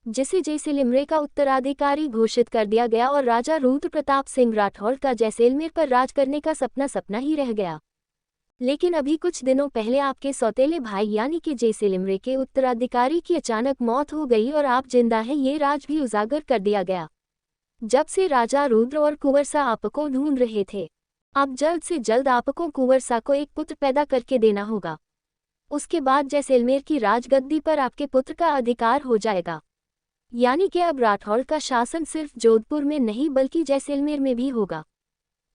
Speaker 1: जिसे जैसलमेर का उत्तराधिकारी घोषित कर दिया गया और राजा रुद्र प्रताप सिंह राठौड़ का जैसलमेर पर राज करने का सपना ही रह गया। लेकिन अभी कुछ दिनों पहले आपके सौतेले भाई यानी कि जैसलमेर के उत्तराधिकारी की अचानक मौत हो गई और आप जिंदा हैं ये राज भी उजागर कर दिया गया। जब से राजा रुद्र और कुंवरसा आपको ढूंढ रहे थे। अब जल्द से जल्द आपको कुंवरसा को एक पुत्र पैदा करके देना होगा। उसके बाद जैसलमेर की राजगद्दी पर आपके पुत्र का अधिकार हो जाएगा। यानी कि अब राठौड़ का शासन सिर्फ जोधपुर में नहीं बल्कि जैसलमेर में भी होगा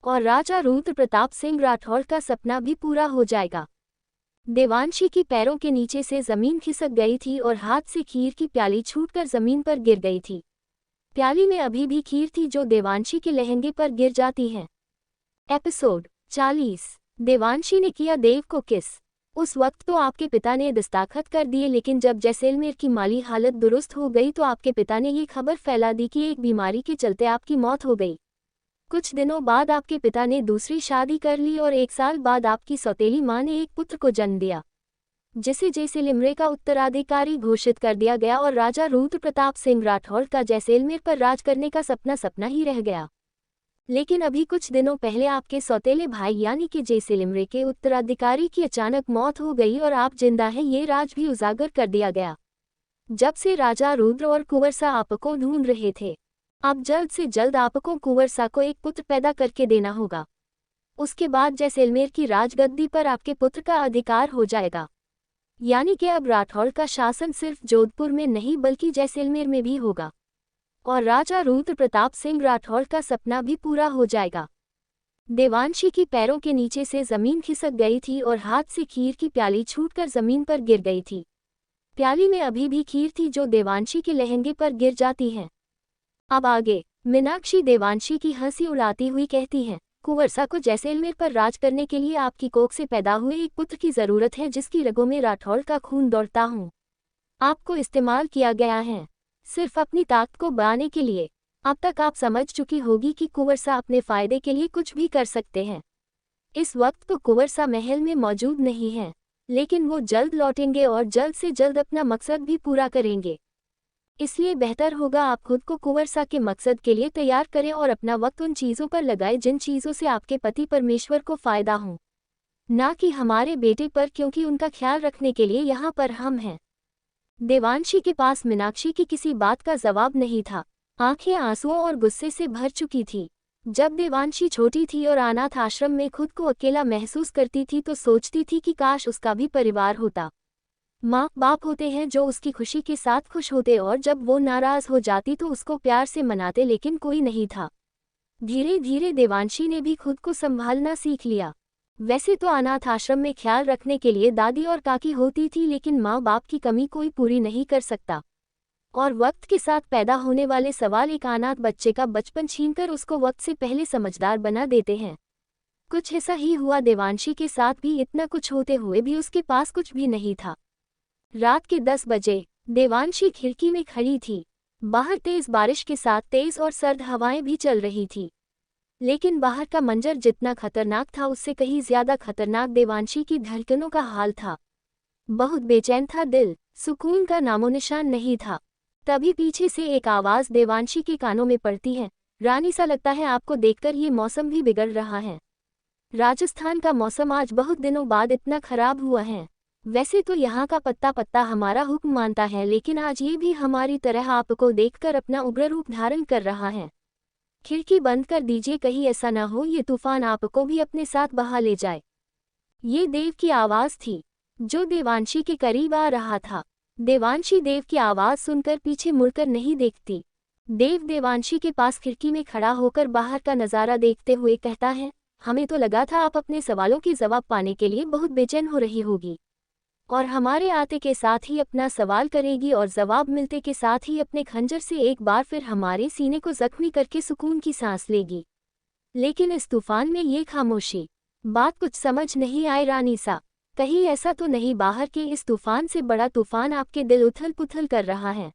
Speaker 1: और राजा रुद्र प्रताप सिंह राठौड़ का सपना भी पूरा हो जाएगा। देवांशी की पैरों के नीचे से जमीन खिसक गई थी और हाथ से खीर की प्याली छूटकर जमीन पर गिर गई थी। प्याली में अभी भी खीर थी जो देवांशी के लहंगे पर गिर जाती है। एपिसोड 40। देवांशी ने किया देव को किस। उस वक्त तो आपके पिता ने दस्तखत कर दिए, लेकिन जब जैसलमेर की माली हालत दुरुस्त हो गई तो आपके पिता ने ये खबर फैला दी कि एक बीमारी के चलते आपकी मौत हो गई। कुछ दिनों बाद आपके पिता ने दूसरी शादी कर ली और 1 साल बाद आपकी सौतेली मां ने एक पुत्र को जन्म दिया, जिसे जैसलमेर का उत्तराधिकारी घोषित कर दिया गया और राजा रुद्र प्रताप सिंह राठौड़ का जैसलमेर पर राज करने का सपना ही रह गया। लेकिन अभी कुछ दिनों पहले आपके सौतेले भाई यानी कि जैसलमेर के उत्तराधिकारी की अचानक मौत हो गई और आप जिंदा हैं ये राज भी उजागर कर दिया गया। जब से राजा रुद्र और कुंवरसा आपको ढूंढ रहे थे। अब जल्द से जल्द आपको कुंवरसा को एक पुत्र पैदा करके देना होगा। उसके बाद जैसलमेर की राजगद्दी पर आपके पुत्र का अधिकार हो जाएगा। यानी कि अब राठौड़ का शासन सिर्फ जोधपुर में नहीं बल्कि जैसलमेर में भी होगा और राजा रुद्र प्रताप सिंह राठौड़ का सपना भी पूरा हो जाएगा। देवांशी की पैरों के नीचे से जमीन खिसक गई थी और हाथ से खीर की प्याली छूटकर जमीन पर गिर गई थी। प्याली में अभी भी खीर थी जो देवांशी के लहंगे पर गिर जाती है। अब आगे मीनाक्षी देवांशी की हंसी उड़ाती हुई कहती है, कुंवरसा को जैसलमेर पर राज करने के लिए आपकी कोख से पैदा हुए एक पुत्र की जरूरत है जिसकी रगों में राठौड़ का खून दौड़ता हूँ। आपको इस्तेमाल किया गया है सिर्फ अपनी ताकत को बढ़ाने के लिए। अब तक आप समझ चुकी होगी कि कुंवरसा अपने फायदे के लिए कुछ भी कर सकते हैं। इस वक्त तो कुंवरसा महल में मौजूद नहीं है, लेकिन वो जल्द लौटेंगे और जल्द से जल्द अपना मकसद भी पूरा करेंगे। इसलिए बेहतर होगा आप खुद को कुंवरसा के मकसद के लिए तैयार करें और अपना वक्त उन चीज़ों पर लगाएं जिन चीज़ों से आपके पति परमेश्वर को फायदा हो, ना कि हमारे बेटे पर, क्योंकि उनका ख्याल रखने के लिए यहाँ पर हम हैं। देवांशी के पास मीनाक्षी की किसी बात का जवाब नहीं था। आंखें आंसुओं और गुस्से से भर चुकी थी। जब देवांशी छोटी थी और अनाथ आश्रम में खुद को अकेला महसूस करती थी तो सोचती थी कि काश उसका भी परिवार होता। माँ बाप होते हैं जो उसकी खुशी के साथ खुश होते और जब वो नाराज हो जाती तो उसको प्यार से मनाते, लेकिन कोई नहीं था। धीरे धीरे देवांशी ने भी खुद को संभालना सीख लिया। वैसे तो अनाथ आश्रम में ख्याल रखने के लिए दादी और काकी होती थी, लेकिन माँ बाप की कमी कोई पूरी नहीं कर सकता। और वक्त के साथ पैदा होने वाले सवाल एक अनाथ बच्चे का बचपन छीनकर उसको वक्त से पहले समझदार बना देते हैं। कुछ ऐसा ही हुआ देवांशी के साथ भी। इतना कुछ होते हुए भी उसके पास कुछ भी नहीं था। रात के 10 बजे देवांशी खिड़की में खड़ी थी। बाहर तेज बारिश के साथ तेज और सर्द हवाएं भी चल रही थी, लेकिन बाहर का मंजर जितना खतरनाक था उससे कहीं ज्यादा खतरनाक देवांशी की धड़कनों का हाल था। बहुत बेचैन था दिल, सुकून का नामोनिशान नहीं था। तभी पीछे से एक आवाज देवांशी के कानों में पड़ती है, रानी सा लगता है आपको देखकर ये मौसम भी बिगड़ रहा है। राजस्थान का मौसम आज बहुत दिनों बाद इतना खराब हुआ है। वैसे तो यहाँ का पत्ता पत्ता हमारा हुक्म मानता है, लेकिन आज ये भी हमारी तरह आपको देखकर अपना उग्र रूप धारण कर रहा है। खिड़की बंद कर दीजिए, कहीं ऐसा ना हो ये तूफान आपको भी अपने साथ बहा ले जाए। ये देव की आवाज थी जो देवांशी के करीब आ रहा था। देवांशी देव की आवाज सुनकर पीछे मुड़कर नहीं देखती। देव देवांशी के पास खिड़की में खड़ा होकर बाहर का नज़ारा देखते हुए कहता है, हमें तो लगा था आप अपने सवालों के जवाब पाने के लिए बहुत बेचैन हो रही होगी और हमारे आते के साथ ही अपना सवाल करेगी और जवाब मिलते के साथ ही अपने खंजर से एक बार फिर हमारे सीने को जख्मी करके सुकून की सांस लेगी। लेकिन इस तूफान में ये खामोशी, बात कुछ समझ नहीं आई रानी सा। कहीं ऐसा तो नहीं बाहर के इस तूफान से बड़ा तूफान आपके दिल उथल पुथल कर रहा है।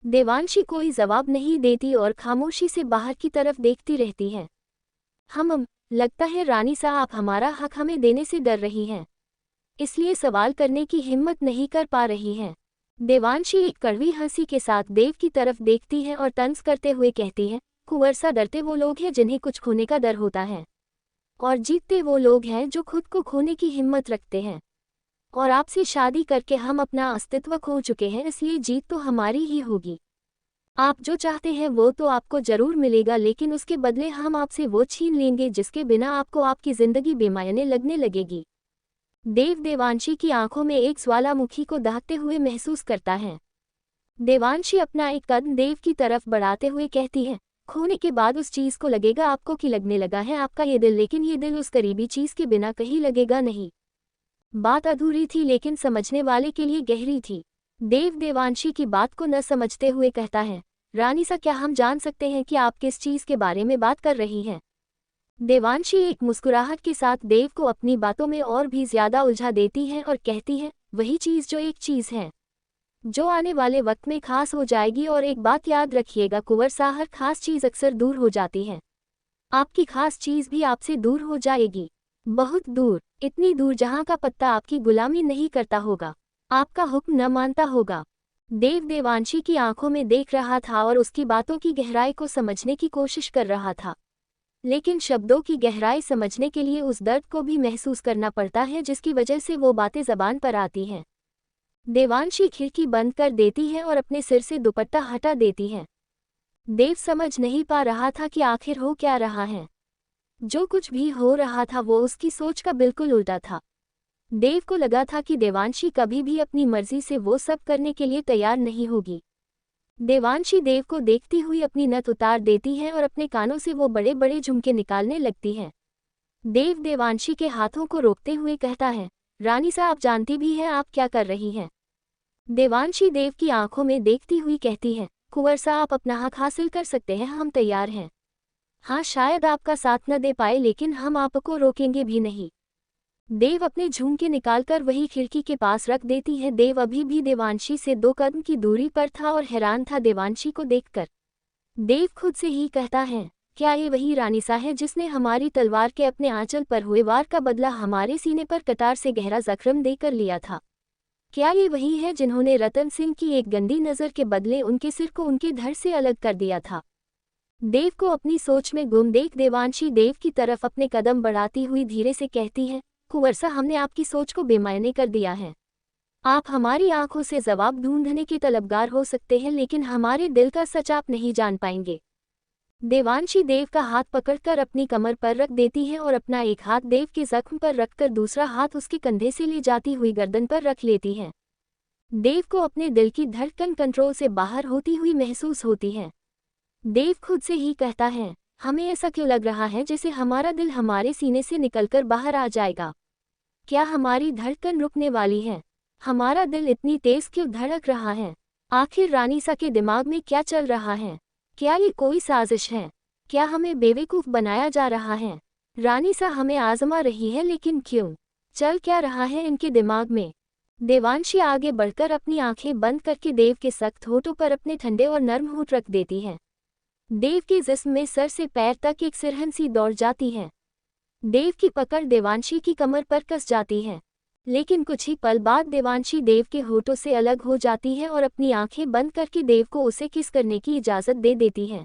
Speaker 1: देवांशी कोई जवाब नहीं देती और खामोशी से बाहर की तरफ देखती रहती है। लगता है रानी सा आप हमारा हक हमें देने से डर रही हैं, इसलिए सवाल करने की हिम्मत नहीं कर पा रही हैं। देवांशी एक कड़वी हंसी के साथ देव की तरफ देखती है और तंज करते हुए कहती है, कुंवरसा डरते वो लोग हैं जिन्हें कुछ खोने का डर होता है, और जीतते वो लोग हैं जो खुद को खोने की हिम्मत रखते हैं। और आपसे शादी करके हम अपना अस्तित्व खो चुके हैं, इसलिए जीत तो हमारी ही होगी। आप जो चाहते हैं वो तो आपको जरूर मिलेगा, लेकिन उसके बदले हम आपसे वो छीन लेंगे जिसके बिना आपको आपकी जिंदगी बेमायने लगने लगेगी। देव देवांशी की आंखों में एक ज्वालामुखी को दहकते हुए महसूस करता है। देवांशी अपना एक कदम देव की तरफ बढ़ाते हुए कहती है, खोने के बाद उस चीज को लगेगा आपको कि लगने लगा है आपका ये दिल, लेकिन ये दिल उस करीबी चीज के बिना कहीं लगेगा नहीं। बात अधूरी थी लेकिन समझने वाले के लिए गहरी थी। देव देवांशी की बात को न समझते हुए कहता है, रानी सा क्या हम जान सकते हैं कि आप किस चीज के बारे में बात कर रही हैं? देवांशी एक मुस्कुराहट के साथ देव को अपनी बातों में और भी ज्यादा उलझा देती है और कहती है, वही चीज जो एक चीज है जो आने वाले वक्त में खास हो जाएगी। और एक बात याद रखिएगा कुंवरसा, हर खास चीज अक्सर दूर हो जाती है। आपकी खास चीज भी आपसे दूर हो जाएगी, बहुत दूर, इतनी दूर जहां का पत्ता आपकी गुलामी नहीं करता होगा, आपका हुक्म न मानता होगा। देव देवांशी की आंखों में देख रहा था और उसकी बातों की गहराई को समझने की कोशिश कर रहा था, लेकिन शब्दों की गहराई समझने के लिए उस दर्द को भी महसूस करना पड़ता है जिसकी वजह से वो बातें जबान पर आती हैं। देवांशी खिड़की बंद कर देती है और अपने सिर से दुपट्टा हटा देती है। देव समझ नहीं पा रहा था कि आखिर हो क्या रहा है। जो कुछ भी हो रहा था वो उसकी सोच का बिल्कुल उल्टा था। देव को लगा था कि देवांशी कभी भी अपनी मर्जी से वो सब करने के लिए तैयार नहीं होगी। देवांशी देव को देखती हुई अपनी नथ उतार देती है और अपने कानों से वो बड़े बड़े झुमके निकालने लगती है। देव देवांशी के हाथों को रोकते हुए कहता है, रानी सा आप जानती भी हैं आप क्या कर रही हैं। देवांशी देव की आंखों में देखती हुई कहती है, कुंवर सा आप अपना हक हासिल कर सकते हैं, हम तैयार हैं। हाँ शायद आपका साथ न दे पाए लेकिन हम आपको रोकेंगे भी नहीं। देव अपने झुमके निकालकर वही खिड़की के पास रख देती है। देव अभी भी देवांशी से 2 कदम की दूरी पर था और हैरान था देवांशी को देखकर। देव खुद से ही कहता है, क्या ये वही रानीसा है जिसने हमारी तलवार के अपने आंचल पर हुए वार का बदला हमारे सीने पर कटार से गहरा जख्म देकर लिया था? क्या ये वही है जिन्होंने रतन सिंह की एक गंदी नज़र के बदले उनके सिर को उनके धड़ से अलग कर दिया था? देव को अपनी सोच में गुम देख देवांशी देव की तरफ अपने कदम बढ़ाती हुई धीरे से कहती है, कुंवर सा हमने आपकी सोच को बेमायने कर दिया है। आप हमारी आंखों से जवाब ढूंढने के तलबगार हो सकते हैं लेकिन हमारे दिल का सच आप नहीं जान पाएंगे। देवांशी देव का हाथ पकड़कर अपनी कमर पर रख देती है और अपना एक हाथ देव के जख्म पर रखकर दूसरा हाथ उसके कंधे से ले जाती हुई गर्दन पर रख लेती है। देव को अपने दिल की धड़कन कंट्रोल से बाहर होती हुई महसूस होती है। देव खुद से ही कहता है, हमें ऐसा क्यों लग रहा है जैसे हमारा दिल हमारे सीने से निकलकर बाहर आ जाएगा? क्या हमारी धड़कन रुकने वाली है? हमारा दिल इतनी तेज क्यों धड़क रहा है? आखिर रानीसा के दिमाग में क्या चल रहा है? क्या ये कोई साजिश है? क्या हमें बेवकूफ़ बनाया जा रहा है? रानीसा हमें आजमा रही है लेकिन क्यों? चल क्या रहा है इनके दिमाग में? देवांशी आगे बढ़कर अपनी आंखें बंद करके देव के सख्त होठों पर अपने ठंडे और नर्म होठ रख देती है। देव के जिस्म में सर से पैर तक एक सिरहन सी दौड़ जाती है। देव की पकड़ देवांशी की कमर पर कस जाती है, लेकिन कुछ ही पल बाद देवांशी देव के होठों से अलग हो जाती है और अपनी आंखें बंद करके देव को उसे किस करने की इजाज़त दे देती है।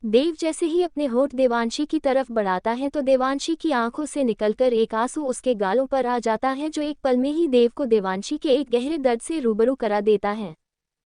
Speaker 1: देव जैसे ही अपने होठ देवांशी की तरफ बढ़ाता है तो देवांशी की आंखों से निकलकर एक आंसू उसके गालों पर आ जाता है जो एक पल में ही देव को देवांशी के एक गहरे दर्द से रूबरू करा देता है।